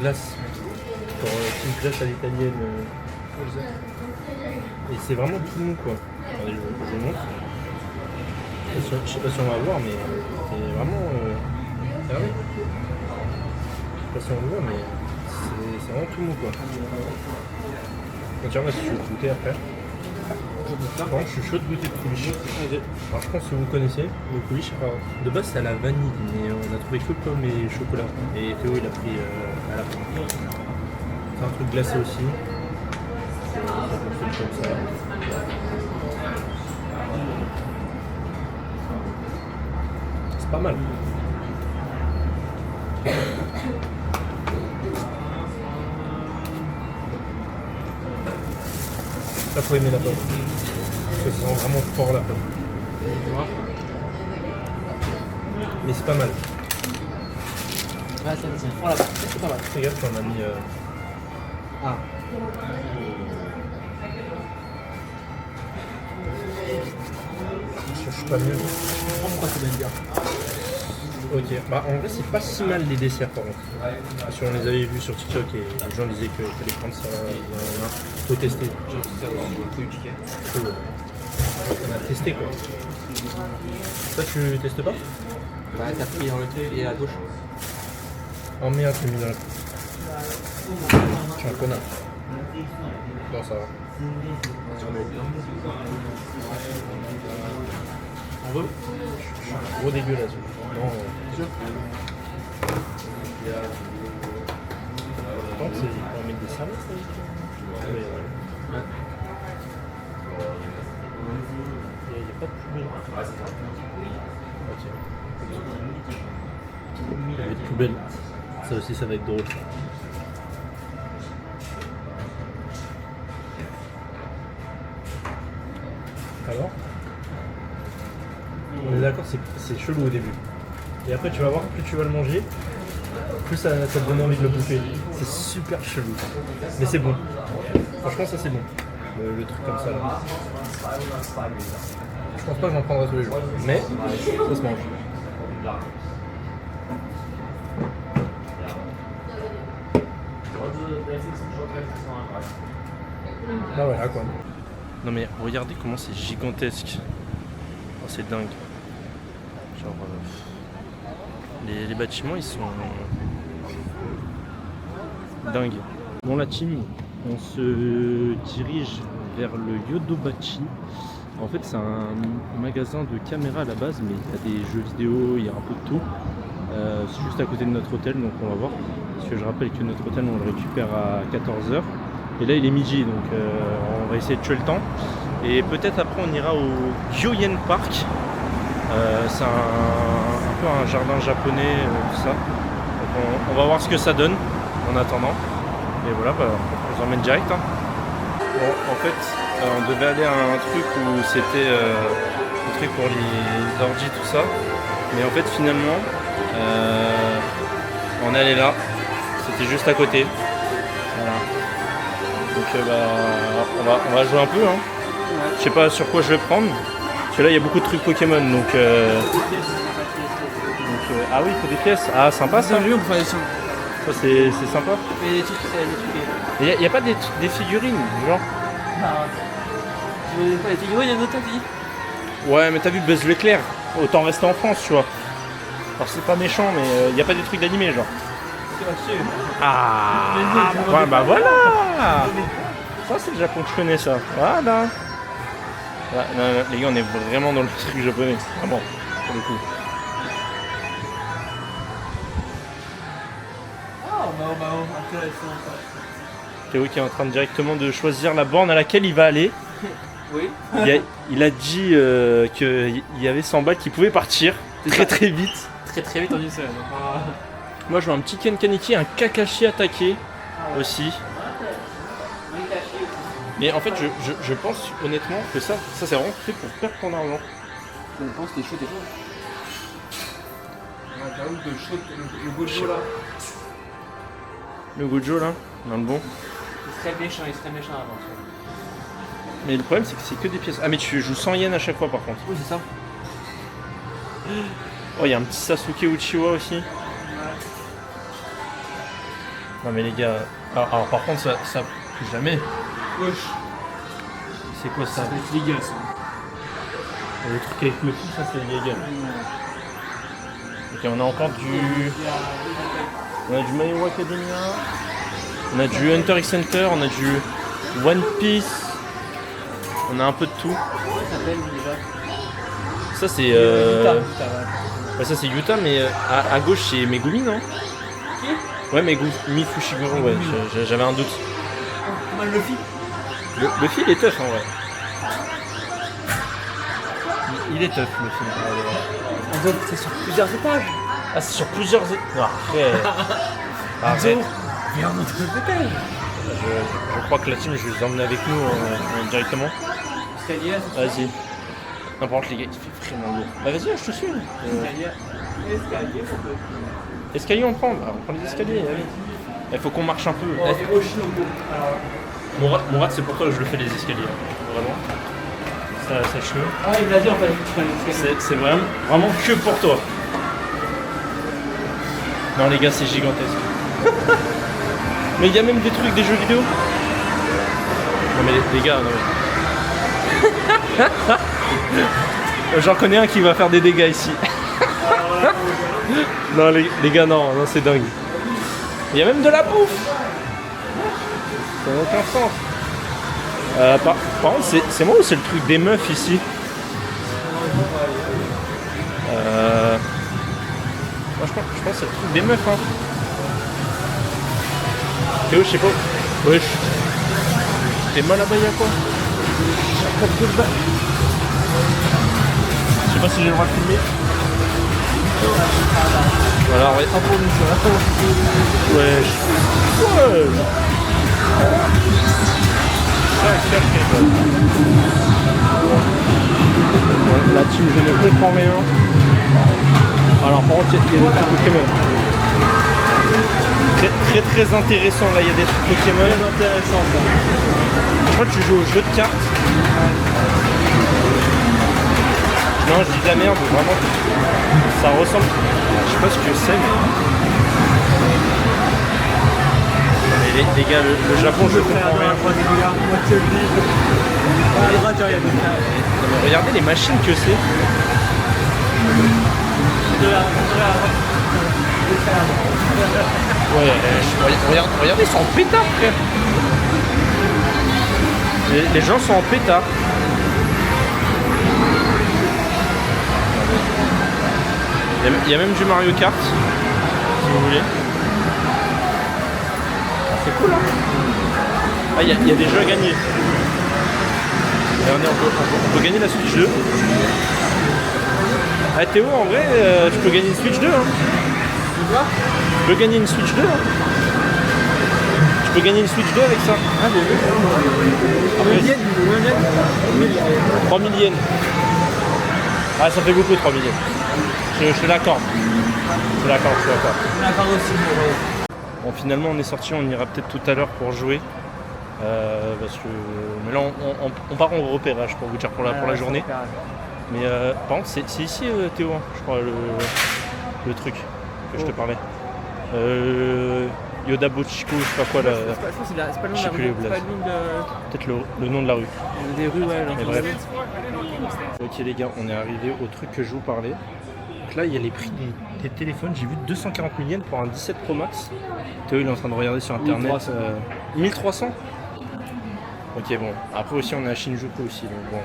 D: glace. Genre c'est une glace à l'italienne. Et c'est vraiment tout mou quoi. Attendez, je vous montre. Je sais pas si on va voir, mais c'est vraiment. Regardez. Je sais pas si on le voit, mais c'est vraiment tout mou quoi. Donc tiens, moi si je vais goûter après. Bon, je suis chaud de goûter le coulis. Alors je pense que vous connaissez le coulis. Alors, de base c'est à la vanille, mais on a trouvé que pomme et chocolat. Et Théo il a pris à la pomme. C'est un truc glacé aussi. Ça fonctionne comme ça. C'est pas mal. Ça faut aimer la pomme. Parce que ça sent vraiment fort la pomme. Mais c'est pas mal.
B: Ouais, tiens. Oh là-bas, c'est pas mal.
D: Fais gaffe, on a mis.
B: Ah.
D: Je suis pas mieux.
B: Je comprends pourquoi c'est bien.
D: Ok, bah en vrai c'est pas si mal les desserts par contre. Parce qu'on les avait vus sur TikTok et les gens disaient qu'il fallait prendre ça, faut tester.
B: J'ai aussi ça aussi, beaucoup du ticket.
D: On a testé quoi. Toi tu testes pas?
B: Bah t'as pris dans le truc et à gauche.
D: Oh merde, j'ai mis dans la... Tu es un connard. Bon ça va.
B: On veut?
D: Je suis gros dégueulasse. Non.
B: Sûr.
D: Par contre, il permet des services avec. Ouais. Il n'y a pas de poubelle. Ok. Il y avait de poubelle. Ça aussi, ça va être drôle. Alors, on est d'accord, c'est chelou au début. Et après, tu vas voir, plus tu vas le manger, plus ça te donne envie de le bouffer. C'est super chelou. Mais c'est bon. Franchement, ça c'est bon. Le truc comme ça là. Je pense pas que j'en prendrai tous les jours. Mais ça se mange. Ah ouais, là quoi.
A: Non mais regardez comment c'est gigantesque. Oh, c'est dingue. Genre les bâtiments ils sont dingues. Bon la team, on se dirige vers le Yodobachi. En fait c'est un magasin de caméras à la base, mais il y a des jeux vidéo, il y a un peu de tout. C'est juste à côté de notre hôtel, donc on va voir. Parce que je rappelle que notre hôtel on le récupère à 14h. Et là il est midi, donc on va essayer de tuer le temps. Et peut-être après on ira au Gyoen Park. C'est un peu un jardin japonais, tout ça. Donc on va voir ce que ça donne en attendant. Et voilà, bah, on vous emmène direct. Hein. Bon, en fait, on devait aller à un truc où c'était un truc pour les ordi, tout ça. Mais en fait, finalement, on est allé là. C'était juste à côté. Voilà. Donc on va jouer un peu. Hein. Je sais pas sur quoi je vais prendre. Parce que là il y a beaucoup de trucs Pokémon donc ah oui, il faut des pièces. Ah sympa ça.
B: Lui on peut faire des sons.
A: Ça c'est sympa.
B: Et des trucs, des trucs.
A: Il y a pas des figurines genre.
B: Tu veux pas les figurines, il y a d'autres avis.
A: Ouais mais t'as vu Buzz l'éclair. Autant rester en France tu vois. Alors c'est pas méchant mais il y a pas des trucs d'animé genre. Ah ouais, bah voilà. Ça c'est le Japon que je connais ça. Voilà. Là, les gars on est vraiment dans le truc japonais. Ah bon, pour le coup.
B: Intéressant.
A: Théo qui est en train directement de choisir la borne à laquelle il va aller.
B: Oui.
A: Il a dit qu'il y avait 100 balles qui pouvaient partir très vite.
B: Très vite en une semaine.
A: Moi je vois un petit Ken Kaneki, un Kakashi attaqué aussi. Mais en fait je pense honnêtement que ça c'est vraiment fait pour perdre ton argent.
B: Je pense que t'es chaud. J'avoue que le Gojo là.
A: Le Gojo là, dans le bon.
B: Il serait méchant avant.
A: Mais le problème c'est que c'est que des pièces. Ah mais tu joues 100 yens à chaque fois par contre.
B: Oui c'est ça.
A: Oh il y a un petit Sasuke Uchiwa aussi. Non mais les gars, alors par contre ça plus jamais.
B: Wesh.
A: C'est quoi ça?
B: C'est légal ça.
A: Le truc avec le fou, ça c'est légal. Ok, on a encore on a du My Hero Academia, on a du Hunter x Hunter, on a du One Piece, on a un peu de tout.
B: Comment ça s'appelle déjà?
A: Ça c'est ouais, ça c'est Yuta, mais à gauche c'est Megumi, non?
B: Qui?
A: Ouais, Megumi Fushiguro, ouais, j'avais un doute.
B: Comment Luffy?
A: Luffy il est tough en vrai. Il est tough le film.
B: En fait, c'est sur plusieurs étages.
A: Ah c'est sur plusieurs étages. Non arrête.
B: Et en autre étage.
A: Je crois que la team je vais les emmener avec nous directement.
B: Escalier là, c'est
A: Vas-y. N'importe les gars, il fait vraiment lourd. Bah vas-y, je te suis.
B: escalier. Escalier,
A: Escalier, on prend les escaliers. Allez. Il faut qu'on marche un peu. Mourad, c'est pour toi que je le fais les escaliers. Vraiment. Ça cheveux.
B: Ah, il m'a dit en fait, tu prends les escaliers.
A: C'est vraiment que pour toi. Non les gars, c'est gigantesque. Mais il y a même des trucs, des jeux vidéo. Non mais les gars, non mais... J'en connais un qui va faire des dégâts ici. Non les gars, non c'est dingue. Il y a même de la bouffe. Ça n'a aucun sens. Par contre, c'est moi ou c'est le truc des meufs ici? Moi je pense que c'est le truc des meufs hein. Théo, je sais pas. Wesh. T'es mal là-bas, y'a quoi? Je sais pas si j'ai le droit de filmer. Voilà, ouais. Wesh. Ouais. La team, je ne comprends rien. Alors par contre, il y a des trucs Pokémon. Très intéressant là, il y a des trucs Pokémon.
B: Très intéressant ça.
A: Je crois que tu joues au jeu de cartes. Non, je dis de la merde, vraiment. Ça ressemble. Je sais pas ce que c'est, mais les gars, le Japon, je comprends rien. Mais regardez les machines que c'est. Ouais, regardez, ils sont en pétard, frère. Les gens sont en pétard. Il y a même du Mario Kart, si vous voulez. C'est cool, hein. Ah, il y a des jeux à gagner. Regardez, on peut gagner la Switch 2. Ah Théo, en vrai, tu peux gagner une Switch 2. Hein. Tu peux gagner une Switch 2. Hein. Tu peux gagner une Switch 2 avec ça. Ah, j'ai vu. 3 000 yens. Ah, ça fait beaucoup 3 000 yens. Je te l'accorde. Je te l'accorde. Bon, finalement, on est sorti, on ira peut-être tout à l'heure pour jouer. Parce que mais là on part en repérage pour vous dire pour la journée. Mais par contre c'est ici Théo, hein, je crois le truc que je te parlais. Yoda Bochiko, je sais pas quoi là.
B: C'est pas le nom de la rue.
A: Peut-être le nom de la rue.
B: Des rues, ouais.
A: Mais bref. Ok les gars, on est arrivé au truc que je vous parlais. Donc là il y a les prix des téléphones. J'ai vu 240 000 yens pour un 17 Pro Max. Théo il est en train de regarder sur internet. 1300. Ok bon, après aussi on est à Shinjuku aussi donc bon.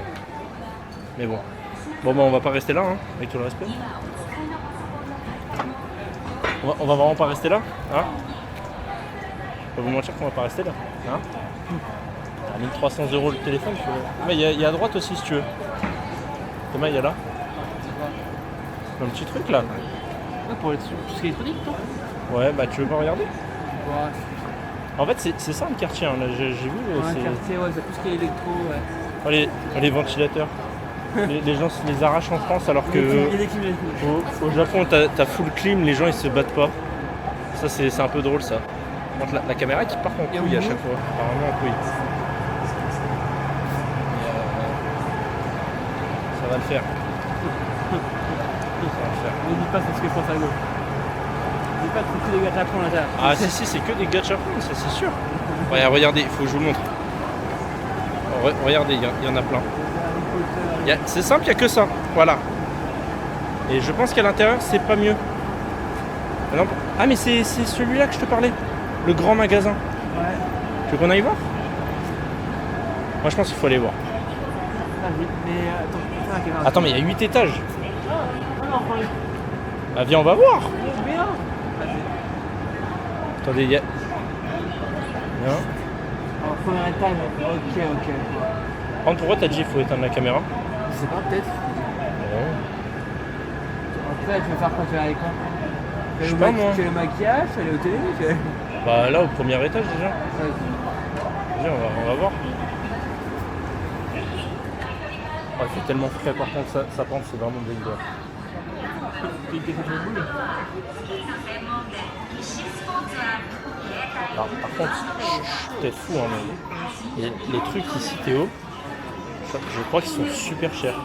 A: Mais bon. Bon bah on va pas rester là hein, avec tout le respect. On va vraiment pas rester là hein. Je vais vous mentir qu'on va pas rester là hein. À 1300 € le téléphone tu veux. Mais il y a à droite aussi si tu veux. Thomas il y a là. Un petit truc là.
B: Ouais, pour tout ce qui est électronique toi.
A: Ouais bah tu veux pas regarder.
B: Ouais.
A: En fait c'est ça le quartier hein. Là j'ai vu.
B: C'est quartier, ouais, c'est tout ce qui est électro, ouais.
A: Oh, les ventilateurs. les gens se les arrachent en France alors que au Japon t'as full clim, les gens ils se battent pas. Ça c'est un peu drôle ça. La caméra qui part en couille à chaque fois. Apparemment en couille. Ça va le faire.
B: Ne dis pas ce que je pense à gauche. Ne dis pas que c'est que des gâchapons là.
A: Ah si c'est que des gâchapons, ça c'est sûr. Ouais, regardez, il faut que je vous le montre. Regardez, il y en a plein. C'est simple, il n'y a que ça. Voilà. Et je pense qu'à l'intérieur, c'est pas mieux. Ah mais c'est celui-là que je te parlais. Le grand magasin.
B: Ouais.
A: Tu veux qu'on aille voir? Moi je pense qu'il faut aller voir. Attends, mais il y a 8 étages. Ah viens, on va voir. Attendez, il y a... Viens.
B: Premier étage, ok.
A: Par contre, pourquoi t'as dit qu'il faut éteindre la caméra?
B: Je sais pas, peut-être.
A: Non.
B: En fait, tu veux faire quoi? Tu vas aller quand?
A: Je sais pas moi.
B: Tu fais le maquillage, tu vas aller au télé,
A: Bah là, au premier étage déjà.
B: Ouais.
A: Viens, on va voir. Oh, il fait tellement frais par contre, ça pente, c'est vraiment dégueulasse. Alors, par contre, je suis peut-être fou, hein, mais les trucs ici, Théo, je crois qu'ils sont super chers.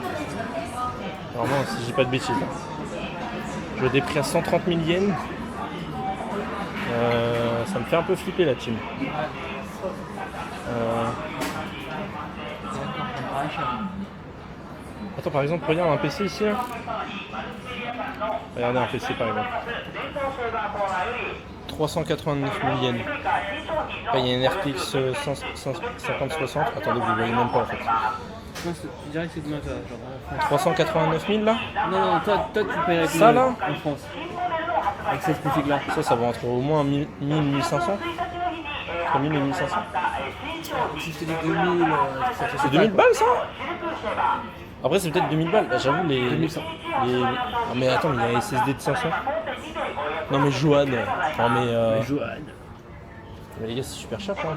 A: Vraiment, si j'ai pas de bêtises. Je vois des prix à 130 000 yens. Ça me fait un peu flipper la team. Attends, par exemple, regarde un PC ici. Là. Regardez un PC par exemple. 389 000 yens. Après, il y a une RTX 5060. Attendez, vous ne voyez même pas en fait.
B: Non, tu dirais que c'est demain, toi, genre
A: 389 000 là.
B: Non, toi tu payes avec
A: Ça,
B: nous,
A: là
B: en France. Avec cette config là.
A: Ça va entre au moins 1000 1500. Entre 1000 et 1500.
B: Si je te dis 2000,
A: C'est 2000 balles ça. Après c'est peut-être 2000 balles. J'avoue les...
B: 2100.
A: Ah, mais attends, mais il y a un SSD de 500. Non mais Johan. Non mais...
B: Johan.
A: Mais les gars c'est super cher quand...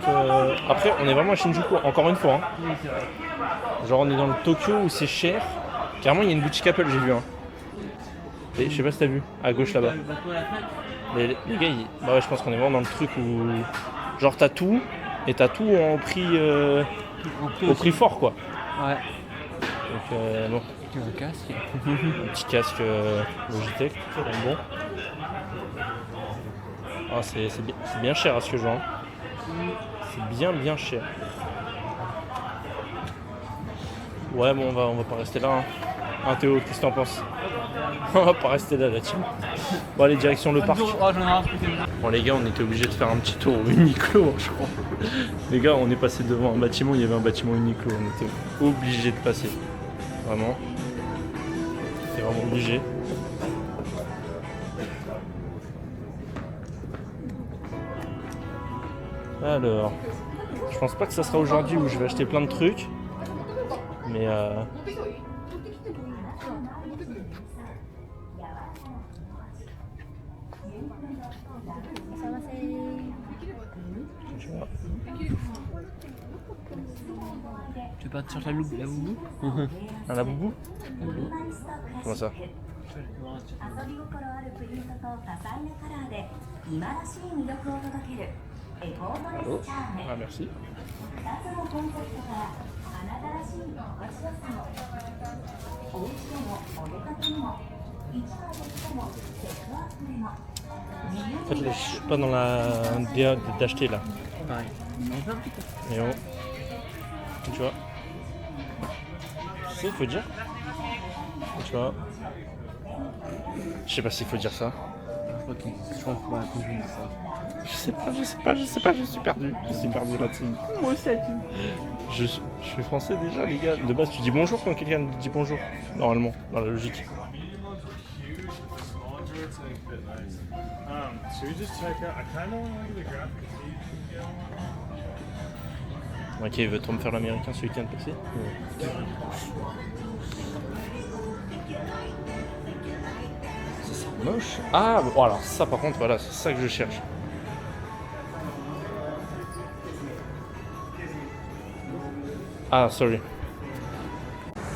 A: Après on est vraiment à Shinjuku, encore une fois. Hein.
B: Oui, c'est vrai.
A: Genre on est dans le Tokyo où c'est cher. Carrément il y a une boutique Apple, j'ai vu. Hein. Et, je sais pas si t'as vu, à gauche là-bas. Les gars, bah ouais, je pense qu'on est vraiment dans le truc où... Genre t'as tout, et t'as tout au prix fort quoi.
B: Ouais.
A: Donc bon.
B: Tu as un casque.
A: Un petit casque Logitech, bon. Ah, c'est bien cher à ce que je vois. Hein. C'est bien cher. Ouais, bon, on va pas rester là. Hein, Théo, qu'est-ce que t'en penses? On va pas rester là, team. Bon, allez, direction le parc. Bon, les gars, on était obligés de faire un petit tour au Uniqlo, je crois. Les gars, on est passé devant un bâtiment, il y avait un bâtiment Uniqlo. On était obligés de passer. Vraiment. C'est vraiment obligé. Alors, je pense pas que ça sera aujourd'hui où je vais acheter plein de trucs, mais
B: Tu veux partir sur la boubou?
A: un laboubou. Comment ça? Oh. Ah merci. En fait, je suis pas dans la DA d'acheter là.
B: Pareil.
A: Mais bon, tu vois. Tu sais, il faut dire. Tu vois. Je sais pas s'il faut dire ça.
B: Je crois qu'il faut pas conjuguer ça.
A: Je sais pas, je suis perdu là-dessus.
B: Moi aussi,
A: Je suis français déjà, les gars. De base, tu dis bonjour quand quelqu'un te dit bonjour. Normalement, dans la logique. Ok, il veut trop me faire l'américain ce week-end passé. C'est moche. Ah, bon, alors ça par contre, voilà, c'est ça que je cherche. Ah, sorry.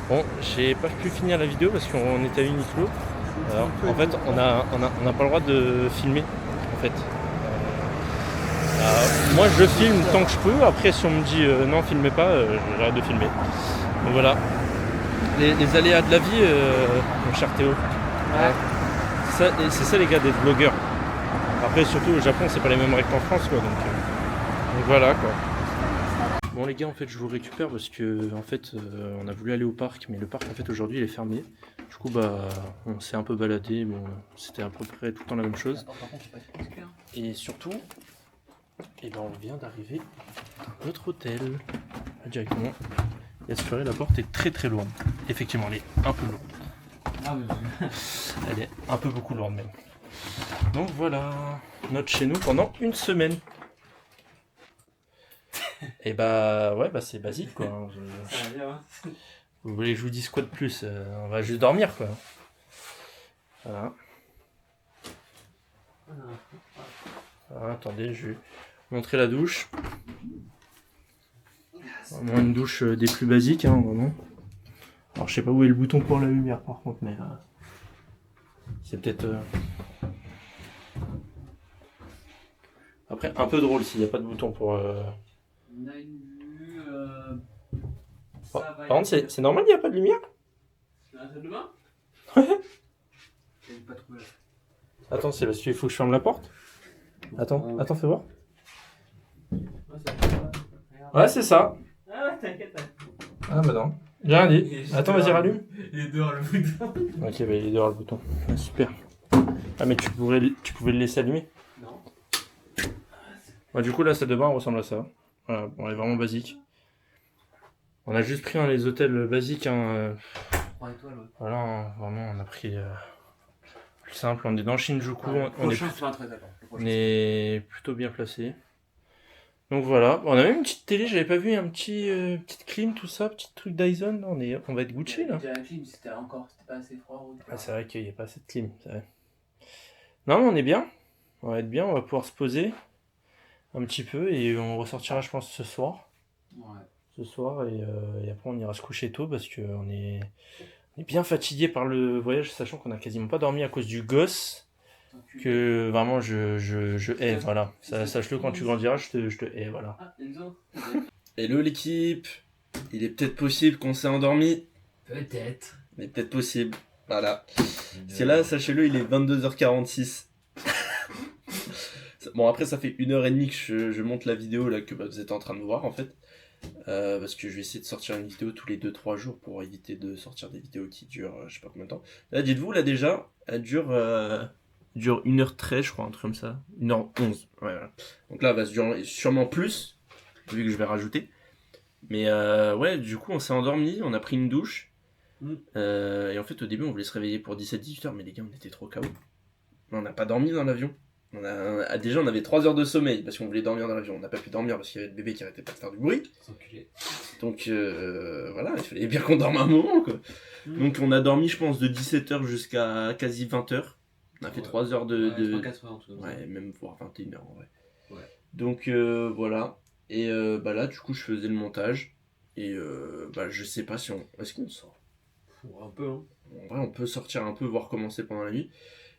A: Bon, j'ai pas pu finir la vidéo parce qu'on était à Uniqlo. Alors, en fait, on n'a pas le droit de filmer. En fait, moi je filme tant que je peux. Après, si on me dit non, filmez pas, j'arrête de filmer. Donc voilà. Les aléas de la vie, mon cher Théo. Ouais. C'est ça les gars d'être blogueur. Après, surtout au Japon, c'est pas les mêmes règles qu'en France, quoi. Donc voilà, quoi. Bon les gars, en fait je vous récupère parce que en fait on a voulu aller au parc, mais le parc en fait aujourd'hui il est fermé. Du coup bah on s'est un peu baladé, bon c'était à peu près tout le temps la même chose. Et surtout, et ben on vient d'arriver dans notre hôtel. Là, directement. Et à se faire, la porte est très lourde. Effectivement elle est un peu lourde. Elle est un peu beaucoup lourde même. Donc voilà, notre chez nous pendant une semaine. Et bah ouais, bah c'est basique quoi. Vous voulez que je vous dise quoi de plus? On va juste dormir quoi. Voilà. Voilà, attendez, je vais vous montrer la douche. Vraiment une douche des plus basiques, hein, vraiment. Alors je sais pas où est le bouton pour la lumière par contre, mais C'est peut-être... Après, un peu drôle s'il n'y a pas de bouton pour...
B: On a une vue.
A: Par contre, c'est normal, il n'y a pas de lumière?
B: Dans la salle de bain?
A: Ouais.
B: J'ai pas trouvé.
A: Attends, c'est parce qu'il faut que je ferme la porte? Attends, fais voir. Ouais, c'est ça.
B: Ah ouais, t'inquiète.
A: Ah bah non. J'ai rien dit. Attends, vas-y, rallume.
B: Il est dehors le bouton.
A: Ok, bah il est dehors le bouton. Ah, super. Ah, mais tu pouvais le laisser allumer?
B: Non.
A: Ouais, du coup, la salle de bain ressemble à ça. Voilà, bon, elle est vraiment basique. On a juste pris un les hôtels basiques. Hein,
B: 3 étoiles, ouais.
A: voilà, hein, vraiment, on a pris plus simple. On est dans Shinjuku. On est plutôt bien placé. Donc voilà, on a même une petite télé, j'avais pas vu un petite clim, tout ça, petit truc Dyson, on va être Gucci là.
B: Déjà la clim, c'était pas assez froid.
A: Ah, c'est vrai qu'il n'y a pas assez de clim, c'est vrai. Non mais on est bien, on va être bien, on va pouvoir se poser un petit peu et on ressortira je pense ce soir.
B: Ouais.
A: Ce soir et après on ira se coucher tôt parce qu'on est bien fatigué par le voyage, sachant qu'on a quasiment pas dormi à cause du gosse. Que vraiment je hais, voilà. Sache-le, quand tu grandiras, je te hais, voilà.
B: Ah, Enzo.
A: Hello l'équipe. Il est peut-être possible qu'on s'est endormi.
B: Peut-être.
A: Mais peut-être possible. Voilà. C'est là, sachez-le, il est 22h46. Bon, après, ça fait 1h30 que je monte la vidéo là que vous êtes en train de voir en fait. Parce que je vais essayer de sortir une vidéo tous les 2-3 jours pour éviter de sortir des vidéos qui durent je sais pas combien de temps. Là, dites-vous, là déjà, elle dure 1h13, je crois, un truc comme ça. 1h11. Ouais, voilà. Donc là, elle va se durer sûrement plus, vu que je vais rajouter. Mais ouais, du coup, on s'est endormi, on a pris une douche. Et en fait, au début, on voulait se réveiller pour 17-18h, mais les gars, on était trop KO. On n'a pas dormi dans l'avion. Déjà, on avait 3 heures de sommeil parce qu'on voulait dormir dans l'avion. On n'a pas pu dormir parce qu'il y avait le bébé qui arrêtait pas de faire du bruit. Donc voilà, il fallait bien qu'on dorme un moment, quoi. Donc on a dormi, je pense, de 17h jusqu'à quasi 20h. On a fait 3 heures de...
B: 3-4 heures en tout cas.
A: Ouais, même voire 21h en vrai.
B: Ouais.
A: Donc voilà. Et bah là, du coup, je faisais le montage. Et bah je sais pas si on... Est-ce qu'on sort?
B: Un peu, hein.
A: En vrai, on peut sortir un peu, voir comment c'est pendant la nuit.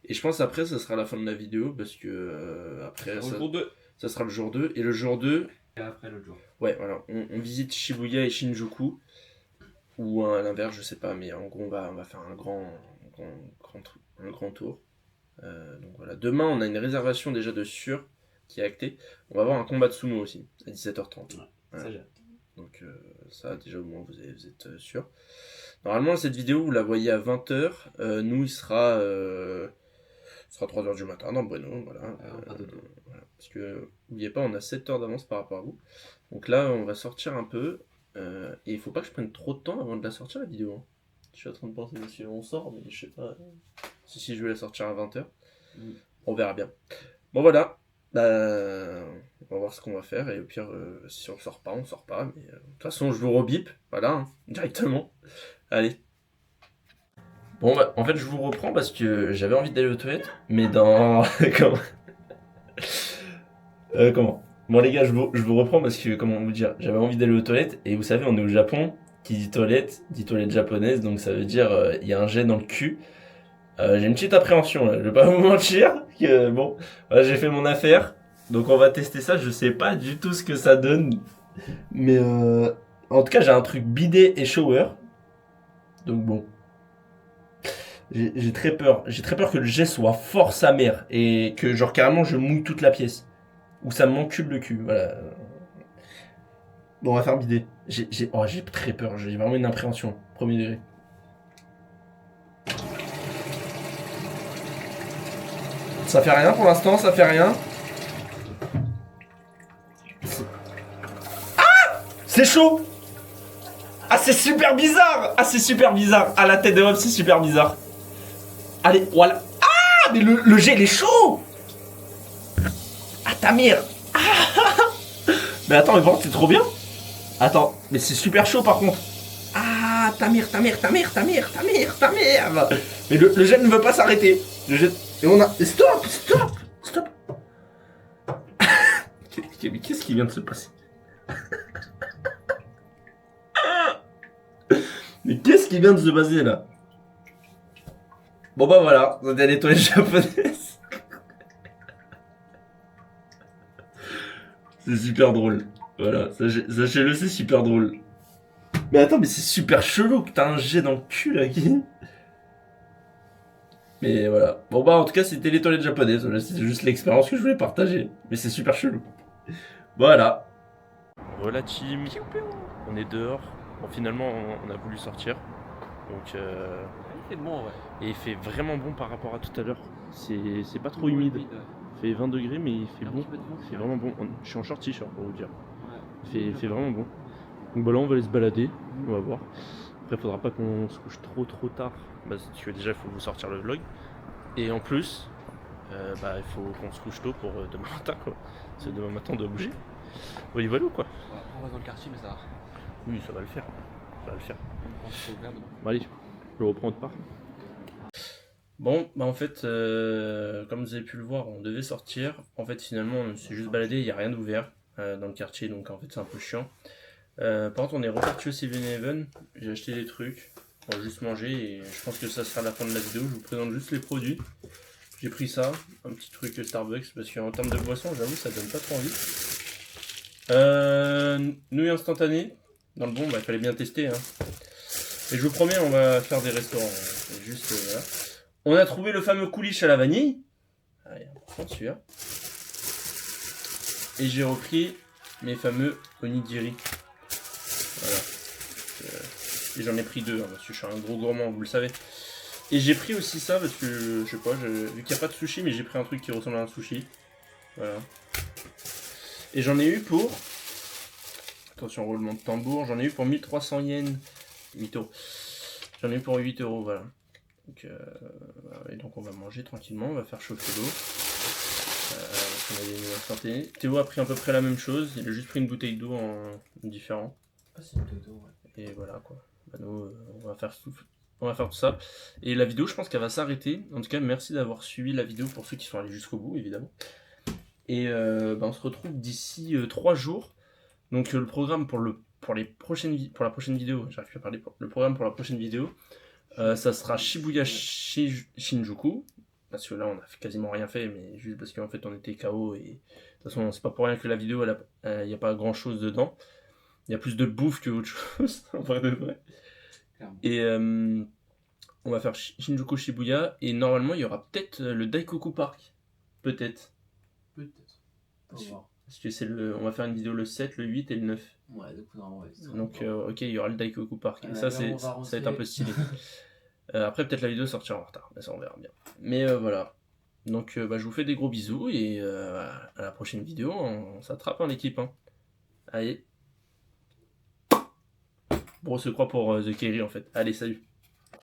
A: Et je pense après, ça sera la fin de la vidéo. Parce que après, ça sera le jour 2. Et le jour 2...
B: Et après l'autre jour.
A: Ouais, voilà. On visite Shibuya et Shinjuku. Ou à l'inverse, je sais pas. Mais en gros, on va faire un grand tour. Donc voilà. Demain, on a une réservation déjà de sûr qui est actée. On va avoir un combat de sumo aussi, à 17h30.
B: Ouais,
A: voilà.
B: ça j'ai.
A: Donc ça, déjà au moins, vous êtes sûr. Normalement, cette vidéo, vous la voyez à 20h. Nous, il sera 3h du matin dans le Bueno. Voilà. Voilà. Parce que, n'oubliez pas, on a 7 heures d'avance par rapport à vous. Donc là, on va sortir un peu. Et il faut pas que je prenne trop de temps avant de la sortir, la vidéo. Hein. Je suis en train de penser si on sort, mais je sais pas si je vais la sortir à 20h. On verra bien. Bon, voilà. On va voir ce qu'on va faire. Et au pire, si on sort pas, on sort pas. Mais de toute façon, je vous rebip. Voilà, hein, directement. Allez. Bon, bah, en fait, je vous reprends parce que j'avais envie d'aller aux toilettes. Mais dans... Comment Bon, les gars, je vous reprends parce que, comment vous dire, j'avais envie d'aller aux toilettes. Et vous savez, on est au Japon. Qui dit toilette japonaise. Donc ça veut dire il y a un jet dans le cul. J'ai une petite appréhension là, je vais pas vous mentir. Que, bon, voilà, j'ai fait mon affaire. Donc on va tester ça. Je sais pas du tout ce que ça donne. Mais en tout cas, j'ai un truc bidet et shower. Donc bon. J'ai très peur. J'ai très peur que le jet soit fort sa mère. Et que genre carrément je mouille toute la pièce. Ou ça m'encule le cul. Voilà. Bon, on va faire bidet. J'ai très peur. J'ai vraiment une appréhension. Premier degré. Ça fait rien pour l'instant, ça fait rien. Ah! C'est chaud! Ah, c'est super bizarre! Ah, c'est super bizarre! Ah, la tête de Rob, c'est super bizarre. Allez, voilà. Ah! Mais le jet, il est chaud! Ah, ta mère! Ah! Mais attends, mais bon, c'est trop bien! Attends, mais c'est super chaud par contre! Ah, ta mère! Mais le jet ne veut pas s'arrêter. Le jet... Et on a... Stop! Mais qu'est-ce qui vient de se passer? Mais qu'est-ce qui vient de se passer là? Bon bah voilà, c'était les toilettes japonaises. C'est super drôle. Voilà, sachez-le, c'est super drôle. Mais attends, mais c'est super chelou que t'as un jet dans le cul là, qui. Mais voilà. Bon bah en tout cas, c'était les toilettes japonaises. C'était juste l'expérience que je voulais partager. Mais c'est super chelou. Voilà. Voilà team. On est dehors. Bon, finalement, on a voulu sortir. Donc
B: Il fait bon, ouais.
A: et il fait vraiment bon par rapport à tout à l'heure. C'est pas trop humide. Il fait 20 degrés mais il fait bon. Il fait vraiment bon. Je suis en short t-shirt pour vous dire. Il fait vraiment bon. Donc bah là on va aller se balader. On va voir. Après faudra pas qu'on se couche trop tard. Parce que déjà il faut vous sortir le vlog. Et en plus, il faut qu'on se couche tôt pour demain matin quoi. Parce que demain matin on doit bouger. Voilà quoi.
B: On va dans le quartier, mais ça va.
A: Oui ça va le faire. Ça va le faire.
B: On se regarde.
A: Bon allez, je reprends autre part. Bon, bah en fait, comme vous avez pu le voir, on devait sortir. En fait, finalement, on s'est juste baladé, il n'y a rien d'ouvert dans le quartier, donc en fait, c'est un peu chiant. Par contre, on est reparti au 7-Eleven, j'ai acheté des trucs, on va juste manger et je pense que ça sera la fin de la vidéo. Je vous présente juste les produits. J'ai pris ça, un petit truc Starbucks, parce qu'en termes de boisson, j'avoue, ça donne pas trop envie. Nouilles instantanées, dans le bon, bah, il fallait bien tester. Hein. Et je vous promets, on va faire des restaurants. Juste, voilà. On a trouvé le fameux coulis à la vanille. Allez, important celui-là. Et j'ai repris mes fameux onigiri. Voilà. Et j'en ai pris 2, hein, parce que je suis un gros gourmand, vous le savez. Et j'ai pris aussi ça, parce que, je sais pas, vu qu'il n'y a pas de sushi, mais j'ai pris un truc qui ressemble à un sushi. Voilà. Et j'en ai eu pour... Attention, roulement de tambour. J'en ai eu pour 1300 yens. 8 euros. J'en ai eu pour 8 euros, voilà. Donc, et donc on va manger tranquillement, on va faire chauffer l'eau. On a des nouilles instantanées. Théo a pris à peu près la même chose, il a juste pris une bouteille d'eau en différent.
B: Ah, c'est une bouteille d'eau, ouais.
A: Et voilà quoi. Bah, nous, on va faire tout ça. Et la vidéo, je pense qu'elle va s'arrêter. En tout cas, merci d'avoir suivi la vidéo pour ceux qui sont allés jusqu'au bout, évidemment. Et on se retrouve d'ici 3 jours. Donc le programme pour la prochaine vidéo, j'arrive plus à parler, le programme pour la prochaine vidéo, ça sera Shibuya Shinjuku, parce que là on a quasiment rien fait, mais juste parce qu'en fait on était KO, et de toute façon c'est pas pour rien que la vidéo, il n'y a pas grand chose dedans, il y a plus de bouffe que autre chose, en vrai de vrai. Et on va faire Shinjuku Shibuya, et normalement il y aura peut-être le Daikoku Park, peut-être.
B: Faut voir.
A: Parce que on va faire une vidéo le 7, le 8 et le 9.
B: Ouais, du coup, normalement, ouais.
A: Donc, ok, il y aura le Daikoku Park. Et ça, ça va être un peu stylé. Après, peut-être la vidéo sortira en retard. Mais ça, on verra bien. Mais voilà. Donc, je vous fais des gros bisous. Et à la prochaine vidéo, on s'attrape en équipe. Hein. Allez. Bon, on se croit pour The Kerry, en fait. Allez, salut.